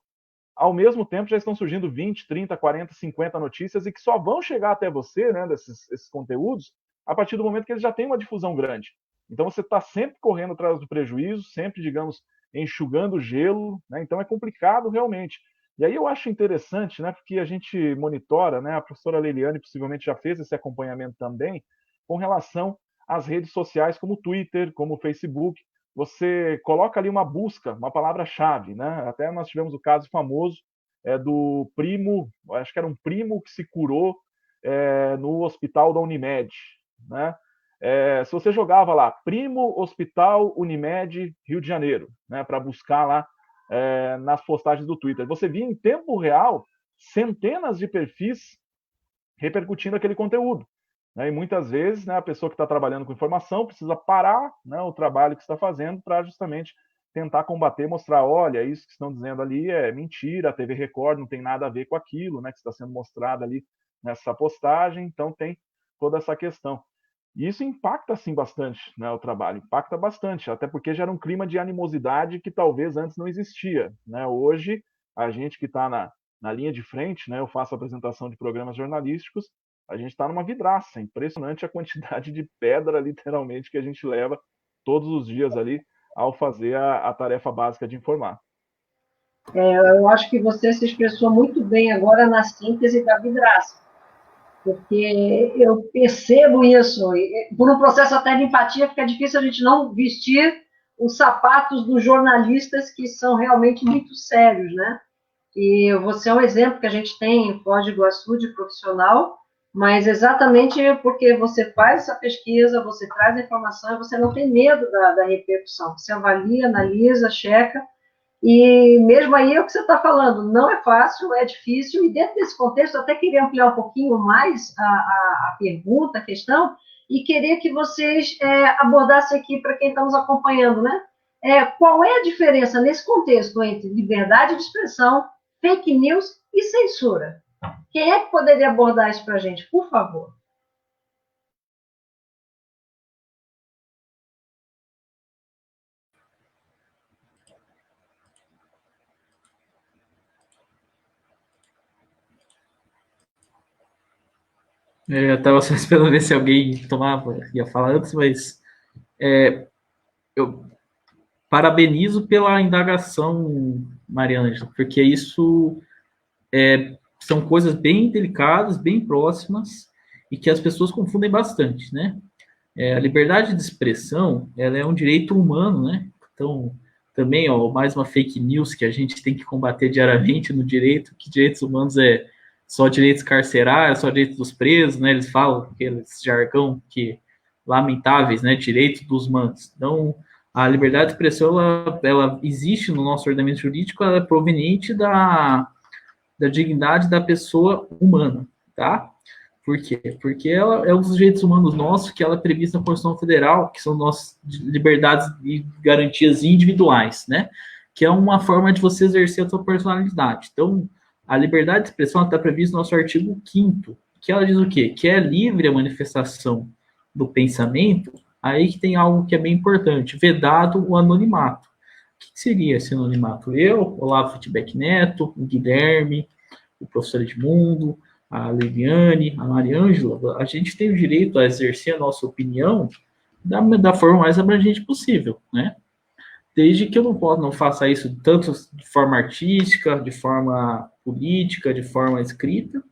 ao mesmo tempo já estão surgindo 20, 30, 40, 50 notícias e que só vão chegar até você, né, esses conteúdos, a partir do momento que eles já têm uma difusão grande. Então você está sempre correndo atrás do prejuízo, sempre, digamos, enxugando gelo, né? Então é complicado realmente. E aí eu acho interessante, né, porque a gente monitora, né, a professora Leiliane possivelmente já fez esse acompanhamento também, com relação às redes sociais como o Twitter, como o Facebook. Você coloca ali uma busca, uma palavra-chave, né? Até nós tivemos o caso famoso do primo, acho que era um primo que se curou no hospital da Unimed, né? Se você jogava lá, primo, hospital, Unimed, Rio de Janeiro, né, para buscar lá nas postagens do Twitter, você via em tempo real centenas de perfis repercutindo aquele conteúdo. Né? E muitas vezes, né, a pessoa que está trabalhando com informação precisa parar, né, o trabalho que está fazendo para justamente tentar combater, mostrar, olha, isso que estão dizendo ali é mentira, a TV Record não tem nada a ver com aquilo, né, que está sendo mostrado ali nessa postagem, então tem toda essa questão. E isso impacta, sim, bastante, né, o trabalho, impacta bastante, até porque gera um clima de animosidade que talvez antes não existia. Né? Hoje, a gente que está na linha de frente, né, eu faço apresentação de programas jornalísticos, a gente está numa vidraça, impressionante a quantidade de pedra, literalmente, que a gente leva todos os dias ali ao fazer a tarefa básica de informar. Eu acho que você se expressou muito bem agora na síntese da vidraça, porque eu percebo isso, por um processo até de empatia, fica difícil a gente não vestir os sapatos dos jornalistas que são realmente muito sérios, né? E você é um exemplo que a gente tem em Foz do Iguaçu de profissional, mas exatamente porque você faz essa pesquisa, você traz a informação e você não tem medo da repercussão. Você avalia, analisa, checa, e mesmo aí é o que você está falando, não é fácil, é difícil, e dentro desse contexto eu até queria ampliar um pouquinho mais a pergunta, a questão, e queria que vocês abordassem aqui para quem está nos acompanhando, né? Qual é a diferença nesse contexto entre liberdade de expressão, fake news e censura? Quem é que poderia abordar isso para a gente, por favor? Eu estava só esperando ver se alguém ia falar antes, mas eu parabenizo pela indagação, Mariângela, porque isso são coisas bem delicadas, bem próximas, e que as pessoas confundem bastante, né? A liberdade de expressão, ela é um direito humano, né? Então, também, mais uma fake news que a gente tem que combater diariamente no direito, que direitos humanos é só direitos carcerários, só direitos dos presos, né? Eles falam aqueles jargão que lamentáveis, né? Direitos dos humanos. Então, a liberdade de expressão, ela existe no nosso ordenamento jurídico, ela é proveniente da dignidade da pessoa humana, tá? Por quê? Porque ela é um dos direitos humanos nossos, que ela é prevista na Constituição Federal, que são nossas liberdades e garantias individuais, né? Que é uma forma de você exercer a sua personalidade. Então, a liberdade de expressão está prevista no nosso artigo 5º, que ela diz o quê? Que é livre a manifestação do pensamento, aí que tem algo que é bem importante, vedado o anonimato. O que seria esse anonimato? Eu, Olavo Feedback Neto, o Guilherme, o professor Edmundo, a Leiliane, a Mariângela, a gente tem o direito a exercer a nossa opinião da forma mais abrangente possível, né? Desde que eu não faça isso tanto de forma artística, de forma política, de forma escrita.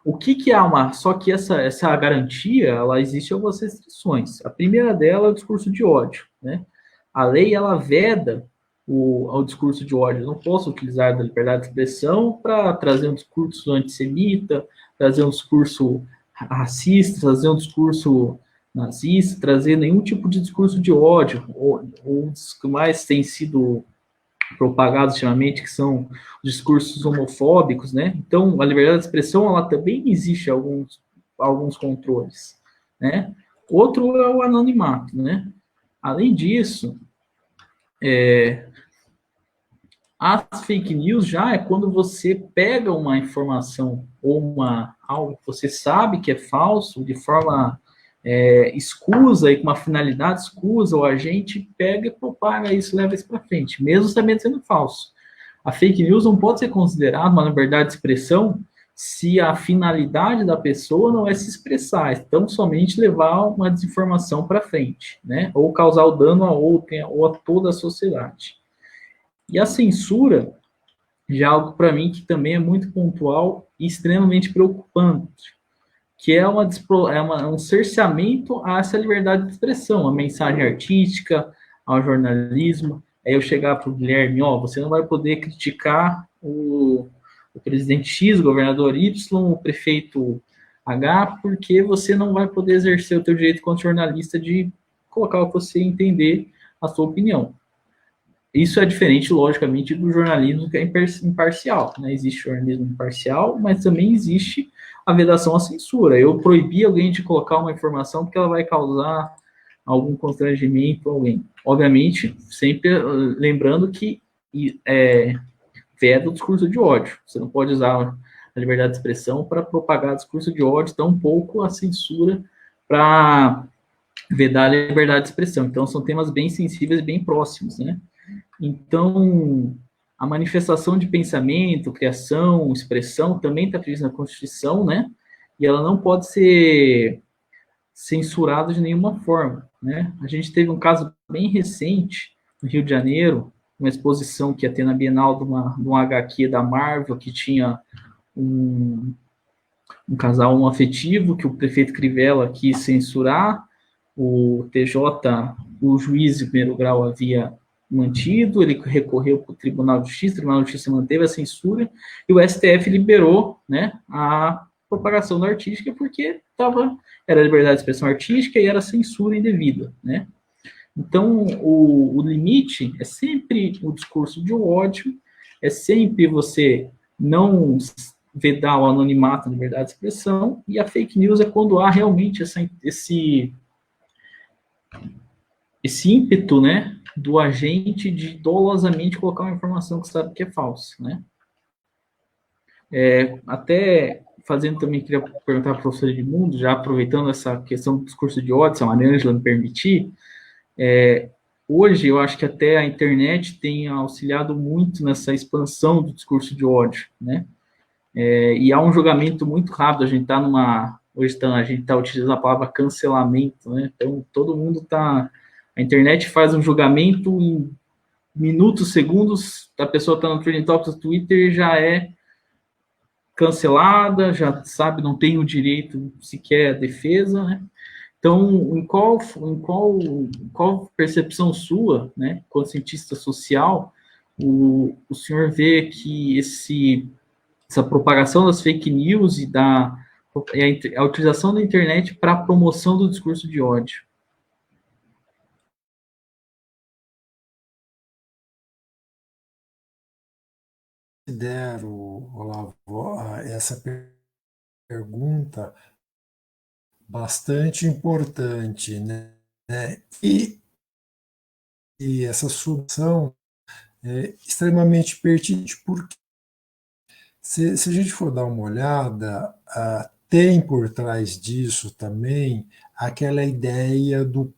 O que é só que essa garantia, ela existe algumas restrições. A primeira dela é o discurso de ódio, né? A lei, ela veda ao discurso de ódio. Eu não posso utilizar da liberdade de expressão para trazer um discurso antissemita, trazer um discurso racista, trazer um discurso nazista, trazer nenhum tipo de discurso de ódio, ou os que mais têm sido propagados ultimamente, que são os discursos homofóbicos, né? Então, a liberdade de expressão, ela também existe alguns controles, né? Outro é o anonimato, né? Além disso, as fake news já é quando você pega uma informação ou algo que você sabe que é falso de forma escusa, e com uma finalidade escusa, o agente pega e propaga isso, leva isso para frente, mesmo sabendo sendo falso. A fake news não pode ser considerada uma liberdade de expressão se a finalidade da pessoa não é se expressar, então somente levar uma desinformação para frente, né? Ou causar o dano a outrem ou a toda a sociedade. E a censura já é algo para mim que também é muito pontual e extremamente preocupante, que é um cerceamento a essa liberdade de expressão, a mensagem artística, ao jornalismo. Aí eu chegar para o Guilherme, você não vai poder criticar o presidente X, o governador Y, o prefeito H, porque você não vai poder exercer o teu direito como jornalista de colocar o que você entender a sua opinião. Isso é diferente, logicamente, do jornalismo que é imparcial, né? Existe jornalismo imparcial, mas também existe a vedação à censura. Eu proibi alguém de colocar uma informação porque ela vai causar algum constrangimento a alguém. Obviamente, sempre lembrando que veda o discurso de ódio. Você não pode usar a liberdade de expressão para propagar discurso de ódio, tampouco a censura para vedar a liberdade de expressão. Então, são temas bem sensíveis e bem próximos, né? Então, a manifestação de pensamento, criação, expressão, também está prevista na Constituição, né? E ela não pode ser censurada de nenhuma forma, né? A gente teve um caso bem recente, no Rio de Janeiro, uma exposição que ia ter na Bienal de um HQ da Marvel, que tinha um casal homoafetivo, que o prefeito Crivella quis censurar, o TJ, o juiz de primeiro grau havia mantido, ele recorreu para o Tribunal de Justiça, o Tribunal de Justiça manteve a censura, e o STF liberou, né, a propagação da artística, porque era liberdade de expressão artística e era censura indevida, né? Então, o limite é sempre o discurso de ódio, é sempre você não vedar o anonimato, a liberdade de expressão, e a fake news é quando há realmente esse ímpeto, né, do agente de dolosamente colocar uma informação que sabe que é falsa, né? Até fazendo também, queria perguntar para o professor Edmundo, já aproveitando essa questão do discurso de ódio, se a Mariângela me permitir, hoje eu acho que até a internet tem auxiliado muito nessa expansão do discurso de ódio, né? E há um julgamento muito rápido, a gente está utilizando a palavra cancelamento, né? Então todo mundo a internet faz um julgamento em minutos, segundos, a pessoa está no Trending Topics do Twitter, já é cancelada, já sabe, não tem o direito sequer à defesa, né? Então, em qual percepção sua, né, como cientista social, o senhor vê que essa propagação das fake news e a utilização da internet para a promoção do discurso de ódio? Considero, Olavo, essa pergunta bastante importante, né? E essa solução é extremamente pertinente, porque se a gente for dar uma olhada, tem por trás disso também aquela ideia do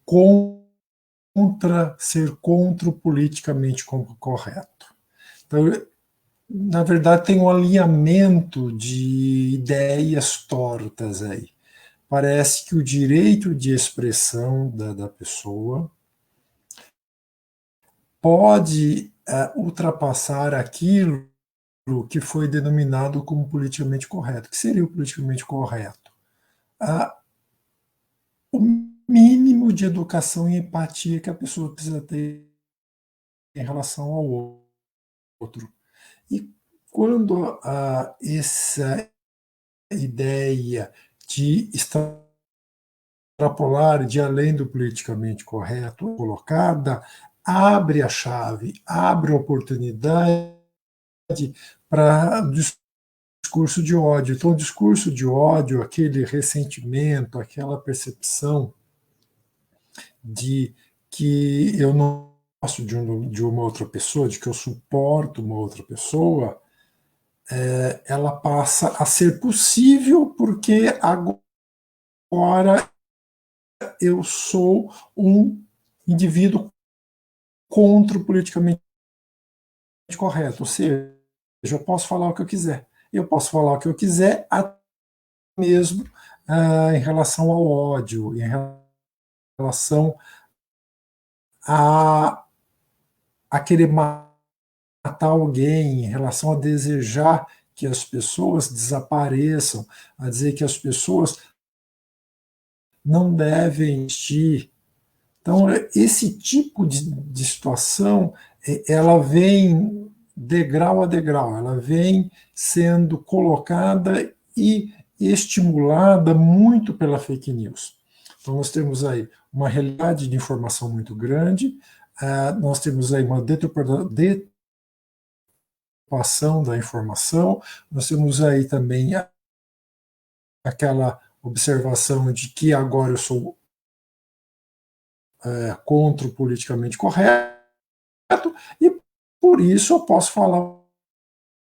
ser contra o politicamente correto. Então, na verdade, tem um alinhamento de ideias tortas aí. Parece que o direito de expressão da pessoa pode ultrapassar aquilo que foi denominado como politicamente correto. O que seria o politicamente correto? O mínimo de educação e empatia que a pessoa precisa ter em relação ao outro. E quando essa ideia de extrapolar, de além do politicamente correto, colocada, abre a chave, abre a oportunidade para discurso de ódio. Então, o discurso de ódio, aquele ressentimento, aquela percepção de que eu não gosto de uma outra pessoa, de que eu suporto uma outra pessoa, ela passa a ser possível porque agora eu sou um indivíduo contra o politicamente correto, ou seja, eu posso falar o que eu quiser. Eu posso falar o que eu quiser, até mesmo em relação ao ódio, em relação a querer matar alguém, em relação a desejar que as pessoas desapareçam, a dizer que as pessoas não devem existir. Então, esse tipo de situação, ela vem degrau a degrau, ela vem sendo colocada e estimulada muito pela fake news. Então, nós temos aí uma realidade de informação muito grande, nós temos aí uma deturpação da informação, nós temos aí também aquela observação de que agora eu sou contra o politicamente correto, e por isso eu posso falar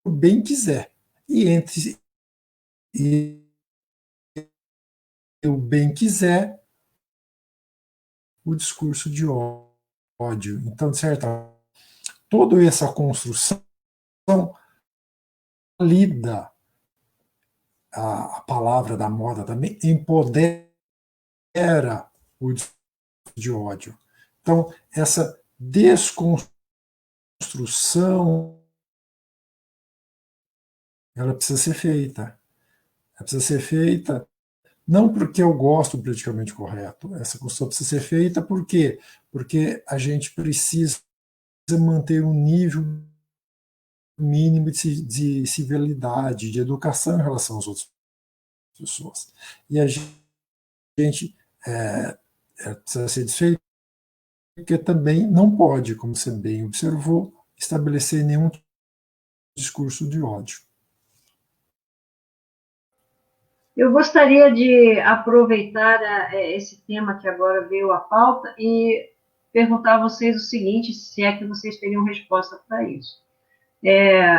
o bem quiser. E entre o bem quiser, o discurso de ódio. Então, de certa forma, toda essa construção lida, a palavra da moda também, empodera o discurso de ódio. Então, essa desconstrução, ela precisa ser feita. Ela precisa ser feita não porque eu gosto do politicamente correto. Essa construção precisa ser feita porque a gente precisa manter um nível mínimo de civilidade, de educação em relação às outras pessoas. E a gente precisa ser desfeito, porque também não pode, como você bem observou, estabelecer nenhum discurso de ódio. Eu gostaria de aproveitar esse tema que agora veio à pauta e perguntar a vocês o seguinte, se é que vocês teriam resposta para isso.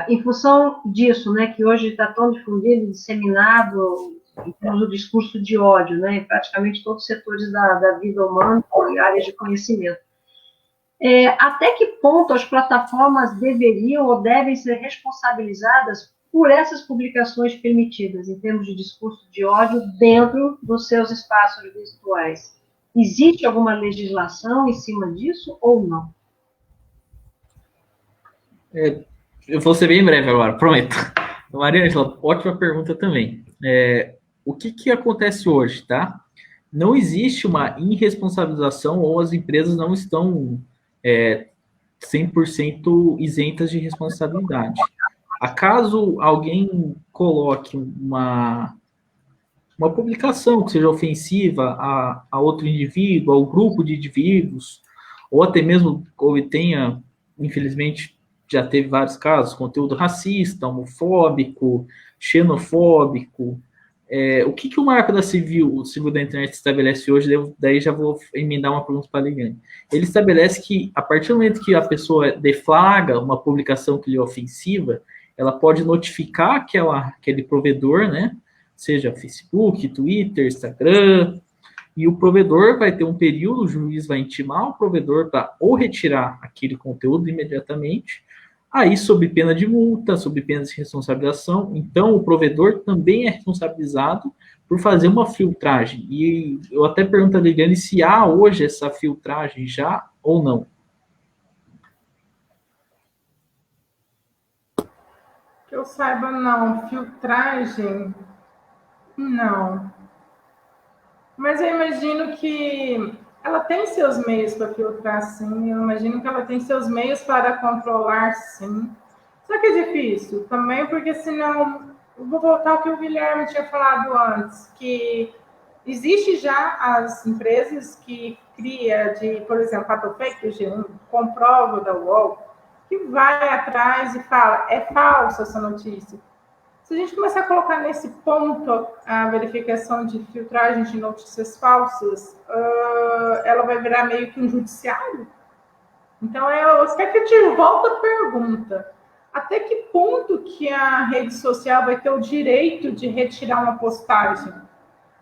Em função disso, né, que hoje está tão difundido, disseminado o discurso de ódio, né, em praticamente todos os setores da vida humana e áreas de conhecimento. Até que ponto as plataformas deveriam ou devem ser responsabilizadas por essas publicações permitidas, em termos de discurso de ódio, dentro dos seus espaços virtuais? Existe alguma legislação em cima disso ou não? Eu vou ser bem breve agora, prometo. Mariângela, ótima pergunta também. O que acontece hoje, tá? Não existe uma irresponsabilização ou as empresas não estão 100% isentas de responsabilidade. Acaso alguém coloque uma publicação que seja ofensiva a outro indivíduo, ao grupo de indivíduos, ou até mesmo obtenha, infelizmente, já teve vários casos, conteúdo racista, homofóbico, xenofóbico. O que o marco da civil da internet estabelece hoje? Daí já vou emendar uma pergunta para a Ligane. Ele estabelece que, a partir do momento que a pessoa deflagra uma publicação que lhe é ofensiva, ela pode notificar aquele provedor, né? Seja Facebook, Twitter, Instagram, e o provedor vai ter um período, o juiz vai intimar o provedor para ou retirar aquele conteúdo imediatamente, aí sob pena de multa, sob pena de responsabilização. Então, o provedor também é responsabilizado por fazer uma filtragem. E eu até pergunto a Ligane se há hoje essa filtragem já ou não. Que eu saiba, não. Filtragem, não. Mas eu imagino que ela tem seus meios para filtrar, sim. Eu imagino que ela tem seus meios para controlar, sim. Só que é difícil também, porque senão... Eu vou voltar ao que o Guilherme tinha falado antes, que existe já as empresas que cria por exemplo, a Fake G1, comprova da UOL, que vai atrás e fala, é falsa essa notícia. Se a gente começar a colocar nesse ponto a verificação de filtragem de notícias falsas, ela vai virar meio que um judiciário. Então, eu espero que eu te volto a pergunta. Até que ponto que a rede social vai ter o direito de retirar uma postagem?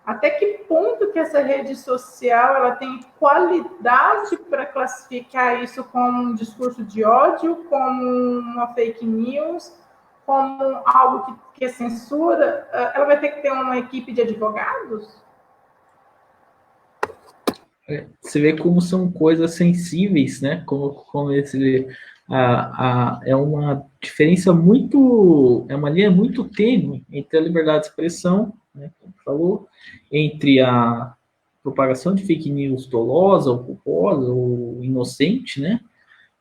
Até que ponto que essa rede social ela tem qualidade para classificar isso como um discurso de ódio, como uma fake news, como algo que é censura? Ela vai ter que ter uma equipe de advogados? Você vê como são coisas sensíveis, né? Como esse, é uma diferença muito, é uma linha muito tênue entre a liberdade de expressão, né, como falou, entre a propagação de fake news dolosa ou culposa ou inocente, né?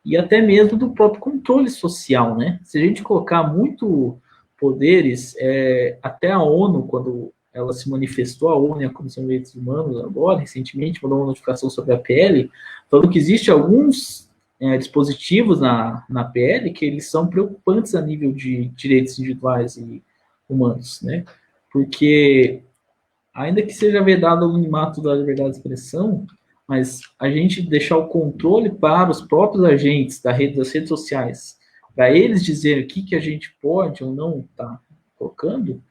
E até mesmo do próprio controle social, né? Se a gente colocar muito poderes, até a ONU, quando ela se manifestou, a ONU e a Comissão de Direitos Humanos, agora, recentemente, mandou uma notificação sobre a PL, falando que existe alguns dispositivos na PL que eles são preocupantes a nível de direitos individuais e humanos, né? Porque, ainda que seja vedado o anonimato da liberdade de expressão, mas a gente deixar o controle para os próprios agentes das redes sociais, para eles dizerem o que a gente pode ou não estar colocando,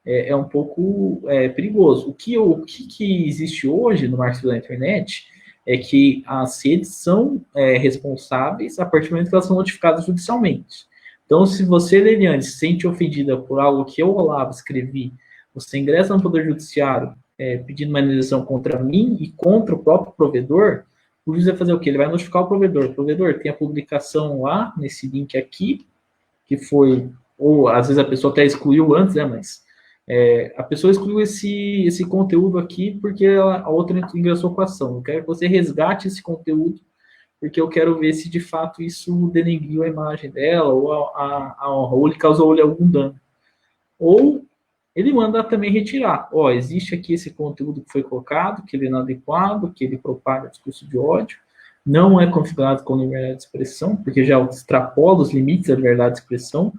é um pouco perigoso. O que existe hoje no marketing da internet é que as redes são responsáveis a partir do momento que elas são notificadas judicialmente. Então, se você, Leliane, se sente ofendida por algo que eu, Olavo, escrevi, você ingressa no Poder Judiciário pedindo uma indenização contra mim e contra o próprio provedor, o juiz vai fazer o quê? Ele vai notificar o provedor. O provedor tem a publicação lá, nesse link aqui, que foi, ou às vezes a pessoa até excluiu antes, né, mas a pessoa excluiu esse conteúdo aqui porque a outra ingressou com a ação. Eu quero que você resgate esse conteúdo porque eu quero ver se de fato isso denegriu a imagem dela ou a honra, ou ele causou-lhe algum dano. Ou ele manda também retirar. Ó, existe aqui esse conteúdo que foi colocado, que ele é inadequado, que ele propaga discurso de ódio, não é configurado como liberdade de expressão, porque já extrapola os limites da liberdade de expressão,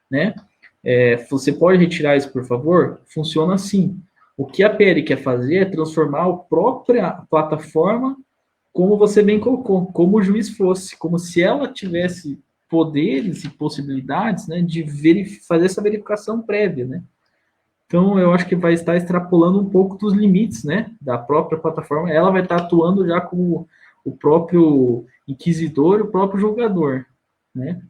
né? Você pode retirar isso, por favor? Funciona assim. O que a PL quer fazer é transformar a própria plataforma, como você bem colocou, como o juiz fosse, como se ela tivesse poderes e possibilidades, né, de fazer essa verificação prévia, né? Então, eu acho que vai estar extrapolando um pouco dos limites, né, da própria plataforma. Ela vai estar atuando já como o próprio inquisidor, o próprio julgador, né?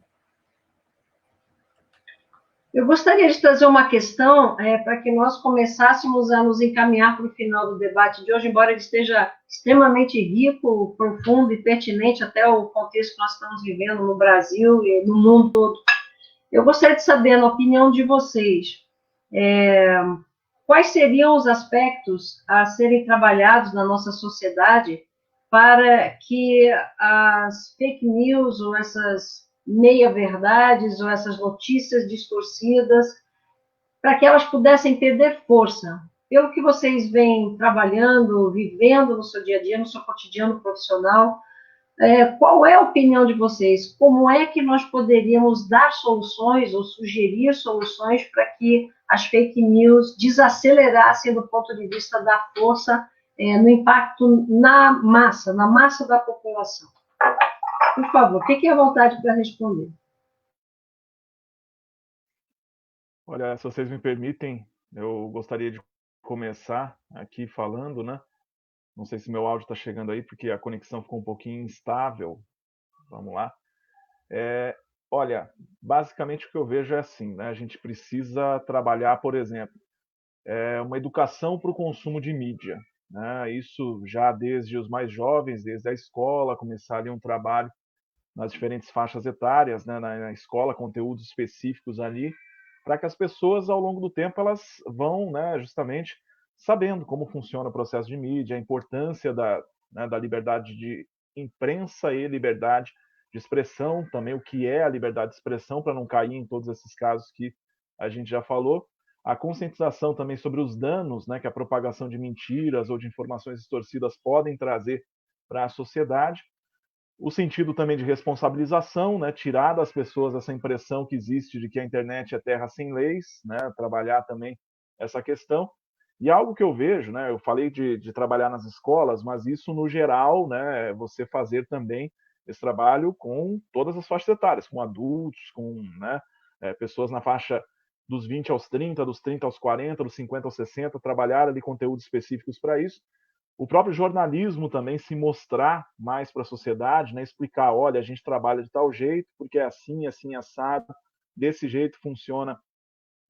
Eu gostaria de trazer uma questão para que nós começássemos a nos encaminhar para o final do debate de hoje, embora ele esteja extremamente rico, profundo e pertinente até o contexto que nós estamos vivendo no Brasil e no mundo todo. Eu gostaria de saber, na opinião de vocês, quais seriam os aspectos a serem trabalhados na nossa sociedade para que as fake news ou essas meia-verdades ou essas notícias distorcidas, para que elas pudessem perder força? Pelo que vocês vêm trabalhando, vivendo no seu dia a dia, no seu cotidiano profissional, qual é a opinião de vocês? Como é que nós poderíamos dar soluções ou sugerir soluções para que as fake news desacelerassem do ponto de vista da força no impacto na massa da população? Por favor, fiquem à vontade para responder. Olha, se vocês me permitem, eu gostaria de começar aqui falando, né? Não sei se meu áudio está chegando aí, porque a conexão ficou um pouquinho instável. Vamos lá. Olha, basicamente o que eu vejo é assim, né? A gente precisa trabalhar, por exemplo, uma educação para o consumo de mídia, né? Isso já desde os mais jovens, desde a escola, começar ali um trabalho nas diferentes faixas etárias, né? Na escola, conteúdos específicos ali, para que as pessoas, ao longo do tempo, elas vão, né, justamente sabendo como funciona o processo de mídia, a importância da liberdade de imprensa e liberdade de expressão, também o que é a liberdade de expressão, para não cair em todos esses casos que a gente já falou. A conscientização também sobre os danos, né, que a propagação de mentiras ou de informações distorcidas podem trazer para a sociedade. O sentido também de responsabilização, né, tirar das pessoas essa impressão que existe de que a internet é terra sem leis, né, trabalhar também essa questão. E algo que eu vejo, né, eu falei de trabalhar nas escolas, mas isso no geral, né, você fazer também esse trabalho com todas as faixas etárias, com adultos, com, né, pessoas na faixa dos 20 aos 30, dos 30 aos 40, dos 50 aos 60, trabalhar ali conteúdos específicos para isso. O próprio jornalismo também se mostrar mais para a sociedade, né? Explicar, olha, a gente trabalha de tal jeito, porque é assim, assim, assado, desse jeito funciona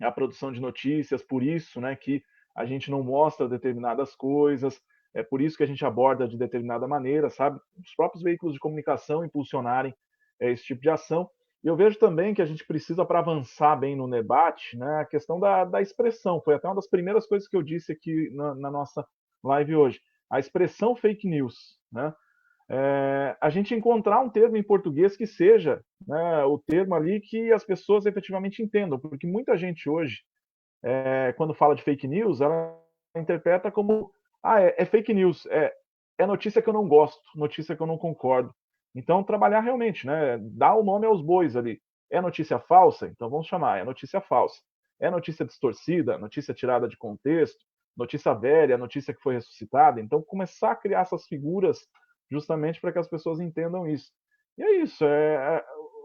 a produção de notícias, por isso, né, que a gente não mostra determinadas coisas, é por isso que a gente aborda de determinada maneira, sabe? Os próprios veículos de comunicação impulsionarem esse tipo de ação. E eu vejo também que a gente precisa, para avançar bem no debate, né, a questão da expressão. Foi até uma das primeiras coisas que eu disse aqui na nossa live hoje. A expressão fake news, né? A gente encontrar um termo em português que seja, né, o termo ali que as pessoas efetivamente entendam, porque muita gente hoje, quando fala de fake news, ela interpreta como, é fake news, é notícia que eu não gosto, notícia que eu não concordo. Então, trabalhar realmente, né, dar o nome aos bois ali. É notícia falsa? Então vamos chamar, é notícia falsa. É notícia distorcida, notícia tirada de contexto, notícia velha, notícia que foi ressuscitada. Então, começar a criar essas figuras justamente para que as pessoas entendam isso. E é isso,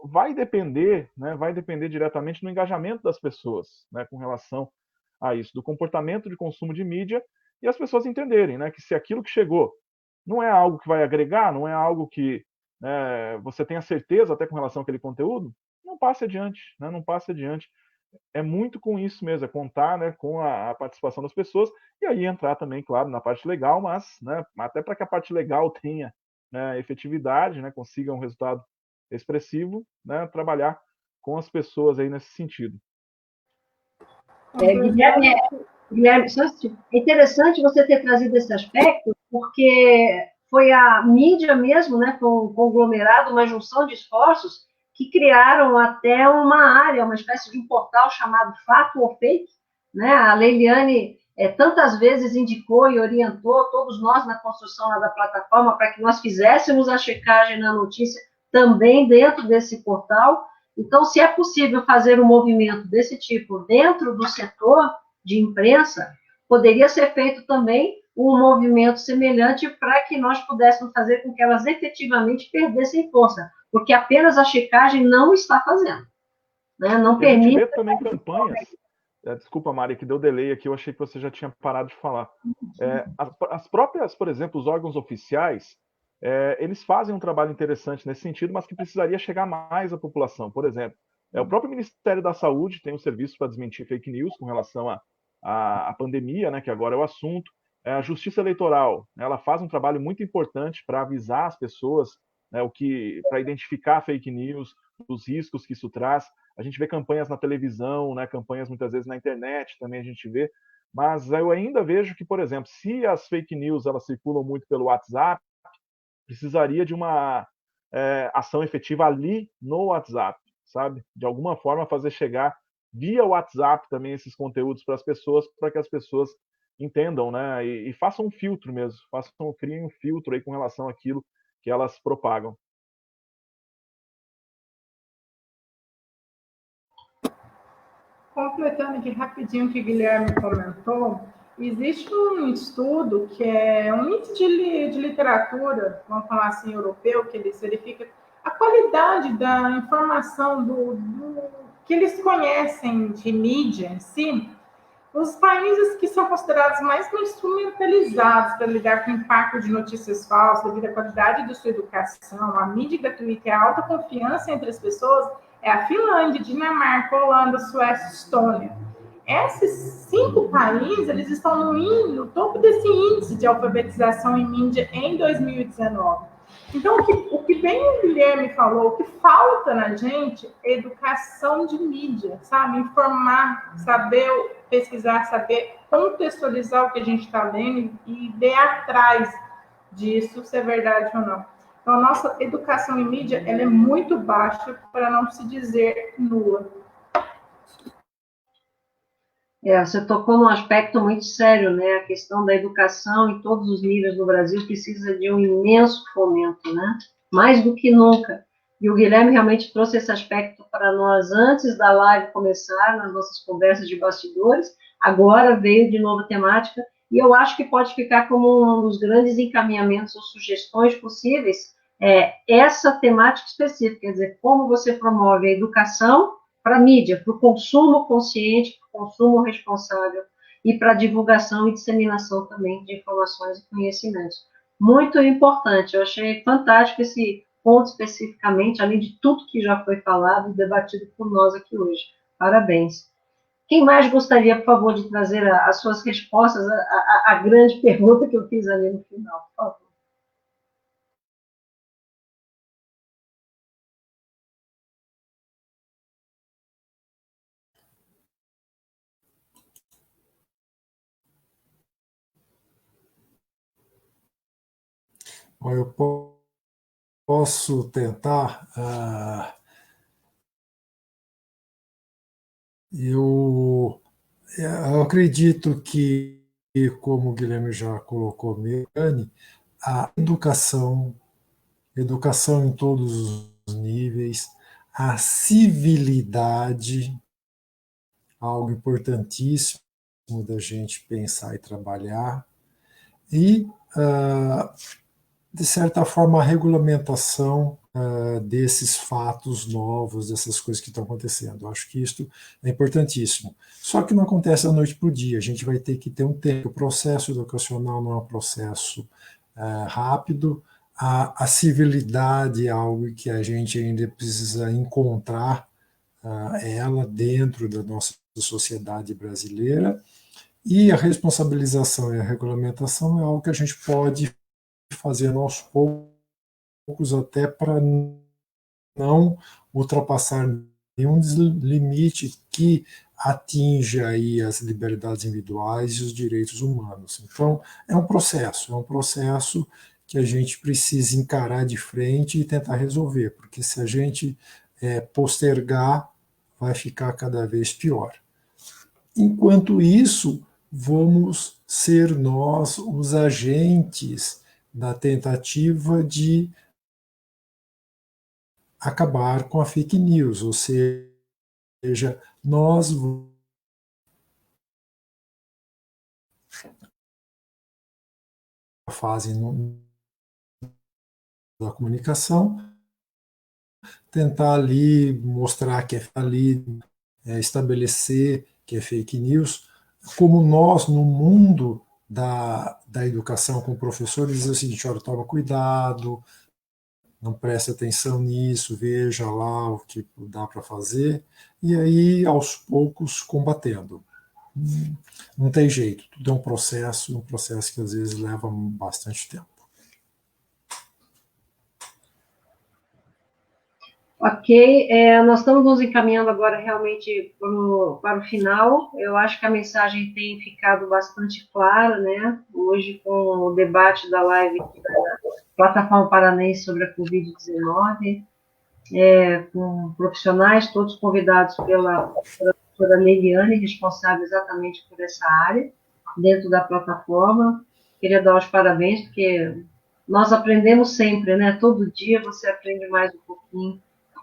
vai depender, né, vai depender diretamente do engajamento das pessoas, né, com relação a isso, do comportamento de consumo de mídia, e as pessoas entenderem, né, que se aquilo que chegou não é algo que vai agregar, não é algo que, né, você tenha certeza até com relação àquele conteúdo, não passe adiante, né, não passe adiante. É muito com isso mesmo, é contar, né, com a participação das pessoas, e aí entrar também, claro, na parte legal, mas, né, até para que a parte legal tenha, né, efetividade, né, consiga um resultado expressivo, né, trabalhar com as pessoas aí nesse sentido. Guilherme, é interessante você ter trazido esse aspecto, porque foi a mídia mesmo, né, foi um conglomerado, uma junção de esforços que criaram até uma área, uma espécie de um portal chamado Fato ou Fake, né? A Leiliane tantas vezes indicou e orientou todos nós na construção da plataforma para que nós fizéssemos a checagem na notícia também dentro desse portal. Então, se é possível fazer um movimento desse tipo dentro do setor de imprensa, poderia ser feito também um movimento semelhante para que nós pudéssemos fazer com que elas efetivamente perdessem força, porque apenas a checagem não está fazendo, né? Não permite. A gente vê também campanhas. Desculpa, Mari, que deu delay aqui, eu achei que você já tinha parado de falar. As próprias, por exemplo, os órgãos oficiais, eles fazem um trabalho interessante nesse sentido, mas que precisaria chegar mais à população. Por exemplo, o próprio Ministério da Saúde tem um serviço para desmentir fake news com relação à pandemia, né, que agora é o assunto. A Justiça Eleitoral, ela faz um trabalho muito importante para avisar as pessoas, né, para identificar fake news, os riscos que isso traz. A gente vê campanhas na televisão, né, campanhas muitas vezes na internet também a gente vê, mas eu ainda vejo que, por exemplo, se as fake news elas circulam muito pelo WhatsApp, precisaria de uma ação efetiva ali no WhatsApp, sabe? De alguma forma fazer chegar via WhatsApp também esses conteúdos para as pessoas, para que as pessoas entendam, né? E façam um filtro mesmo, criem um filtro aí com relação àquilo que elas propagam. Completando aqui rapidinho o que o Guilherme comentou, existe um estudo que é um índice de literatura, vamos falar assim, europeu, que eles verificam a qualidade da informação que eles conhecem de mídia em si. Os países que são considerados mais instrumentalizados para lidar com o impacto de notícias falsas, devido à qualidade de sua educação, a mídia gratuita e a alta confiança entre as pessoas, é a Finlândia, Dinamarca, Holanda, Suécia e Estônia. Esses 5 países, eles estão no topo desse índice de alfabetização em mídia em 2019. Então, o que bem o Guilherme falou, o que falta na gente é educação de mídia, sabe? Informar, saber pesquisar, saber contextualizar o que a gente está lendo e ir atrás disso, se é verdade ou não. Então, a nossa educação em mídia ela é muito baixa, para não se dizer nula. Você tocou num aspecto muito sério, né? A questão da educação em todos os níveis no Brasil precisa de um imenso fomento, né? Mais do que nunca. E o Guilherme realmente trouxe esse aspecto para nós antes da live começar, nas nossas conversas de bastidores. Agora veio de novo a temática, e eu acho que pode ficar como um dos grandes encaminhamentos ou sugestões possíveis essa temática específica, quer dizer, como você promove a educação a mídia, para o consumo consciente, para o consumo responsável e para a divulgação e disseminação também de informações e conhecimentos. Muito importante, eu achei fantástico esse ponto especificamente, além de tudo que já foi falado e debatido por nós aqui hoje. Parabéns. Quem mais gostaria, por favor, de trazer as suas respostas à grande pergunta que eu fiz ali no final, por favor? Bom, eu posso tentar. Eu acredito que, como o Guilherme já colocou, Melanie, a educação em todos os níveis, a civilidade, algo importantíssimo da gente pensar e trabalhar, e, de certa forma, a regulamentação desses fatos novos, dessas coisas que estão acontecendo. Eu acho que isso é importantíssimo. Só que não acontece da noite para o dia, a gente vai ter que ter um tempo. O processo educacional não é um processo rápido, a civilidade é algo que a gente ainda precisa encontrar ela dentro da nossa sociedade brasileira, e a responsabilização e a regulamentação é algo que a gente pode fazer aos poucos, até para não ultrapassar nenhum limite que atinja aí as liberdades individuais e os direitos humanos. Então, é um processo que a gente precisa encarar de frente e tentar resolver, porque se a gente postergar, vai ficar cada vez pior. Enquanto isso, vamos ser nós os agentes da tentativa de acabar com a fake news, ou seja, nós fazem da comunicação, tentar ali mostrar que é ali, estabelecer que é fake news, como nós no mundo da educação com professores dizer o seguinte: olha, toma cuidado, não preste atenção nisso, veja lá o que dá para fazer, e aí aos poucos combatendo. Não tem jeito, tudo é um processo que às vezes leva bastante tempo. Ok, nós estamos nos encaminhando agora realmente para o final. Eu acho que a mensagem tem ficado bastante clara, né? Hoje, com o debate da live da Plataforma Paranense sobre a Covid-19, com profissionais, todos convidados pela doutora Leiliane, responsável exatamente por essa área, dentro da plataforma. Queria dar os parabéns, porque nós aprendemos sempre, né? Todo dia você aprende mais um pouquinho.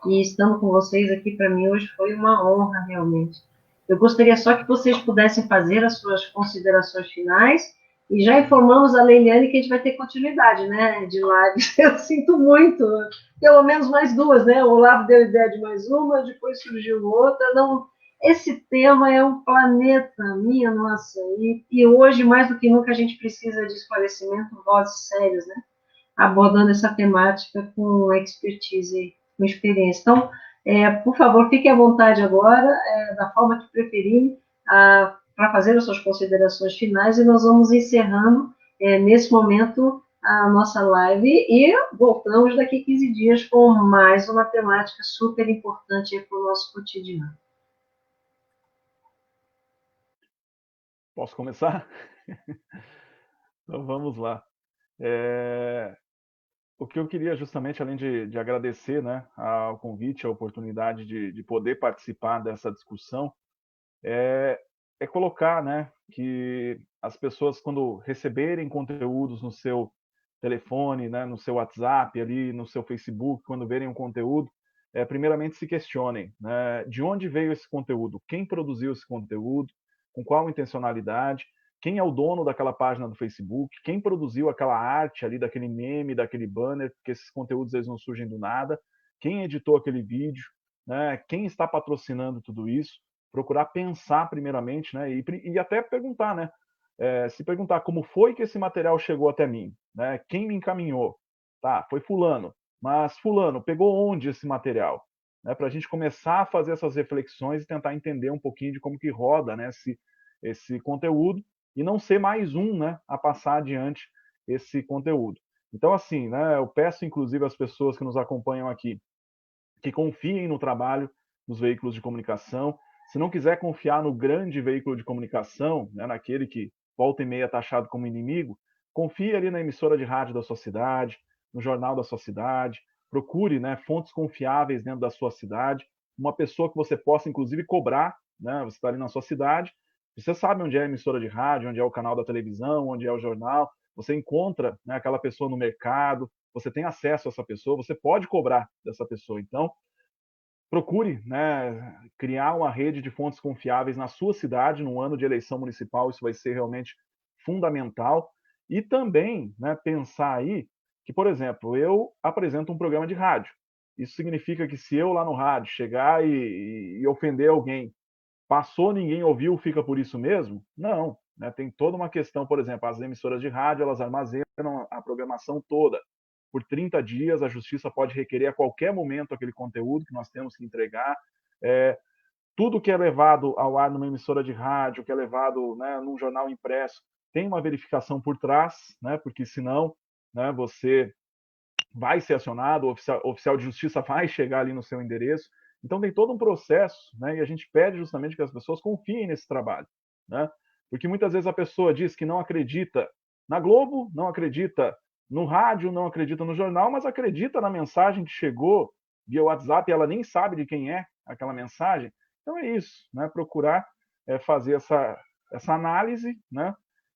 E estando com vocês aqui, para mim, hoje foi uma honra, realmente. Eu gostaria só que vocês pudessem fazer as suas considerações finais, e já informamos a Leiliane que a gente vai ter continuidade, né, de lives. Eu sinto muito, pelo menos mais duas, né? O Olavo deu ideia de mais uma, depois surgiu outra. Não, esse tema é um planeta, minha nossa, e hoje, mais do que nunca, a gente precisa de esclarecimento, vozes sérias, né? Abordando essa temática com expertise, com experiência. Então, por favor, fique à vontade agora, da forma que preferirem, para fazer as suas considerações finais, e nós vamos encerrando, nesse momento, a nossa live, e voltamos daqui a 15 dias com mais uma temática super importante para o nosso cotidiano. Posso começar? Então vamos lá. O que eu queria justamente, além de agradecer, né, ao convite, a oportunidade de poder participar dessa discussão, é colocar, né, que as pessoas, quando receberem conteúdos no seu telefone, né, no seu WhatsApp, ali no seu Facebook, quando verem um conteúdo, primeiramente se questionem, né, de onde veio esse conteúdo, quem produziu esse conteúdo, com qual intencionalidade, quem é o dono daquela página do Facebook, quem produziu aquela arte ali, daquele meme, daquele banner, porque esses conteúdos eles não surgem do nada, quem editou aquele vídeo, né, quem está patrocinando tudo isso, procurar pensar primeiramente, né, e até perguntar, né, se perguntar como foi que esse material chegou até mim, né, quem me encaminhou, tá, foi fulano, mas fulano pegou onde esse material, né, para a gente começar a fazer essas reflexões e tentar entender um pouquinho de como que roda, né, esse conteúdo e não ser mais um, né, a passar adiante esse conteúdo. Então, assim, né, eu peço inclusive às pessoas que nos acompanham aqui que confiem no trabalho dos veículos de comunicação. Se não quiser confiar no grande veículo de comunicação, né, naquele que volta e meia é taxado como inimigo, confie ali na emissora de rádio da sua cidade, no jornal da sua cidade, procure, né, fontes confiáveis dentro da sua cidade, uma pessoa que você possa, inclusive, cobrar, né, você está ali na sua cidade, você sabe onde é a emissora de rádio, onde é o canal da televisão, onde é o jornal, você encontra, né, aquela pessoa no mercado, você tem acesso a essa pessoa, você pode cobrar dessa pessoa. Então, procure, né, criar uma rede de fontes confiáveis na sua cidade, no ano de eleição municipal, isso vai ser realmente fundamental. E também, né, pensar aí que, por exemplo, eu apresento um programa de rádio. Isso significa que se eu lá no rádio chegar e ofender alguém, passou, ninguém ouviu, fica por isso mesmo? Não. Né? Tem toda uma questão, por exemplo, as emissoras de rádio, elas armazenam a programação toda. Por 30 dias, a justiça pode requerer a qualquer momento aquele conteúdo que nós temos que entregar. Tudo que é levado ao ar numa emissora de rádio, que é levado, né, num jornal impresso, tem uma verificação por trás, né, porque senão, né, você vai ser acionado, o oficial de justiça vai chegar ali no seu endereço. Então tem todo um processo, né, e a gente pede justamente que as pessoas confiem nesse trabalho, né, porque muitas vezes a pessoa diz que não acredita na Globo, não acredita no rádio, não acredita no jornal, mas acredita na mensagem que chegou via WhatsApp e ela nem sabe de quem é aquela mensagem. Então é isso, né, procurar fazer essa análise, né,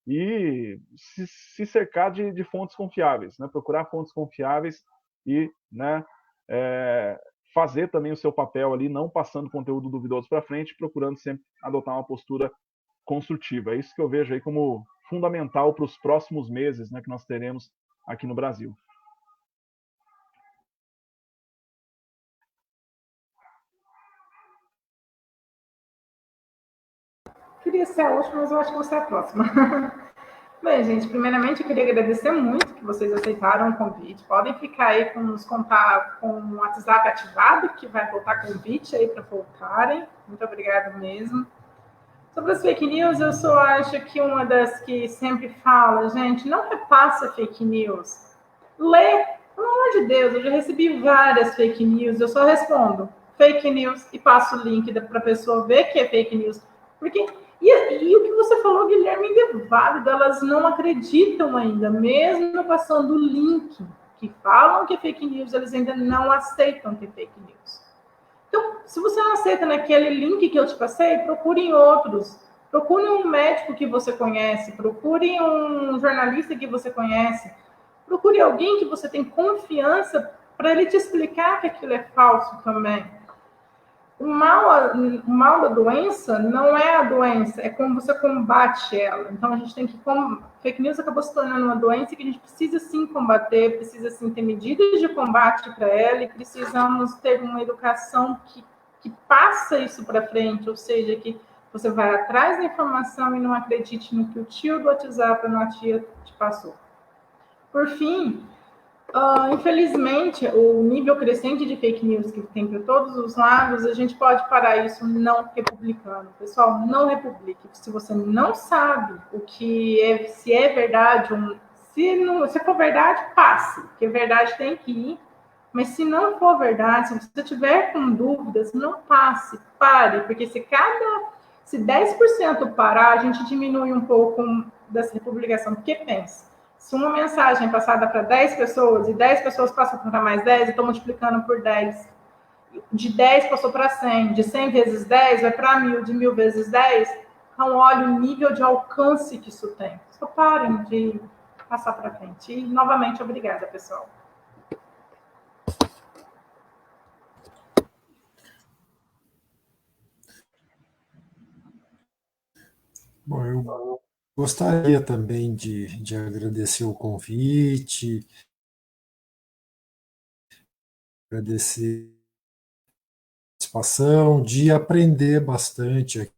e se cercar de fontes confiáveis, né? Procurar fontes confiáveis e, né, fazer também o seu papel ali, não passando conteúdo duvidoso para frente, procurando sempre adotar uma postura construtiva. É isso que eu vejo aí como fundamental para os próximos meses, né, que nós teremos aqui no Brasil. Queria ser a última, mas eu acho que você é a próxima. Bem, gente, primeiramente eu queria agradecer muito que vocês aceitaram o convite. Podem ficar aí com o WhatsApp ativado, que vai voltar convite aí para voltarem. Muito obrigada mesmo. Sobre as fake news, eu só acho que uma das que sempre fala, gente, não repassa fake news. Lê, pelo amor de Deus, eu já recebi várias fake news, eu só respondo fake news e passo o link para a pessoa ver que é fake news. Porque, e o que você falou, Guilherme, ainda é válido, elas não acreditam ainda, mesmo passando o link que falam que é fake news, eles ainda não aceitam que é fake news. Então, se você não aceita naquele link que eu te passei, procure em outros. Procure um médico que você conhece, procure um jornalista que você conhece, procure alguém que você tem confiança para ele te explicar que aquilo é falso também. O mal da doença não é a doença, é como você combate ela. Então, a gente tem que... Fake news acabou se tornando uma doença que a gente precisa, sim, combater, precisa, sim, ter medidas de combate para ela e precisamos ter uma educação que passa isso para frente, ou seja, que você vai atrás da informação e não acredite no que o tio do WhatsApp ou a tia te passou. Por fim, infelizmente, o nível crescente de fake news que tem para todos os lados, a gente pode parar isso não republicando. Pessoal, não republique. Se você não sabe o que é, se é verdade, se for verdade, passe, porque verdade tem que ir. Mas se não for verdade, se você tiver com dúvidas, não passe, pare, porque se 10% parar, a gente diminui um pouco dessa republicação. Porque pensa, se uma mensagem é passada para 10 pessoas e 10 pessoas passam para mais 10, eu estou multiplicando por 10. De 10 passou para 100, de 100 vezes 10 vai para 1000, de 1000 vezes 10. Então, olha o nível de alcance que isso tem. Só parem de passar para frente. E, novamente, obrigada, pessoal. Bom, eu gostaria também de agradecer o convite, agradecer participação, de aprender bastante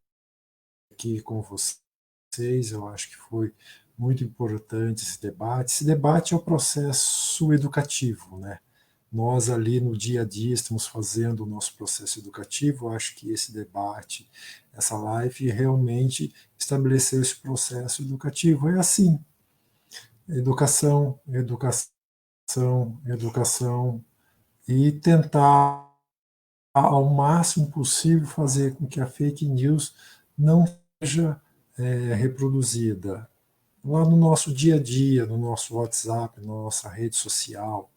aqui com vocês. Eu acho que foi muito importante esse debate. Esse debate é o processo educativo, né? Nós ali no dia a dia estamos fazendo o nosso processo educativo. Eu acho que esse debate, essa live, realmente estabeleceu esse processo educativo. É assim, educação, educação, educação, e tentar ao máximo possível fazer com que a fake news não seja reproduzida lá no nosso dia a dia, no nosso WhatsApp, na nossa rede social,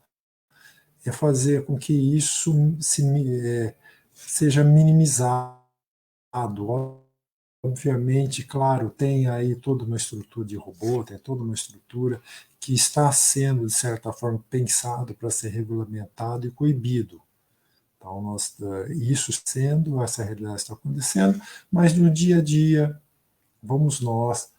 é fazer com que isso seja minimizado. Obviamente, claro, tem aí toda uma estrutura de robô, tem toda uma estrutura que está sendo, de certa forma, pensado para ser regulamentado e coibido. Então, isso sendo, essa realidade está acontecendo, mas no dia a dia, vamos nós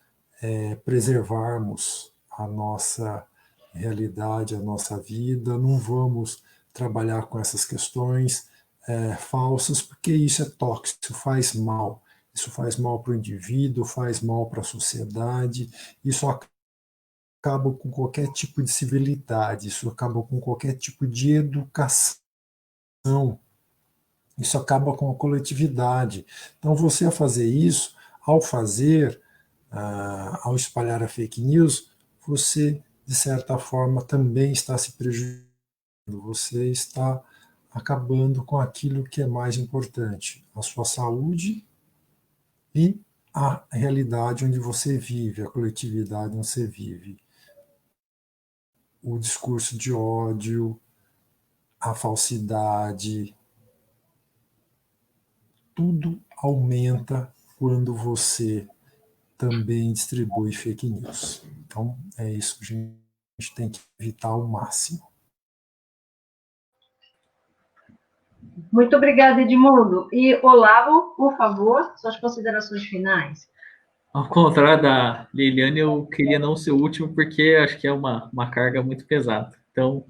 preservarmos a nossa realidade, a nossa vida, não vamos trabalhar com essas questões falsas, porque isso é tóxico, isso faz mal. Isso faz mal para o indivíduo, faz mal para a sociedade, isso acaba com qualquer tipo de civilidade, isso acaba com qualquer tipo de educação, isso acaba com a coletividade. Então, você a fazer isso, ao espalhar a fake news, você, de certa forma, também está se prejudicando, você está acabando com aquilo que é mais importante, a sua saúde e a realidade onde você vive, a coletividade onde você vive. O discurso de ódio, a falsidade, tudo aumenta quando você também distribui fake news. Então, é isso que a gente tem que evitar ao máximo. Muito obrigada, Edmundo. E Olavo, por favor, suas considerações finais. Ao contrário da Liliane, eu queria não ser o último, porque acho que é uma carga muito pesada. Então,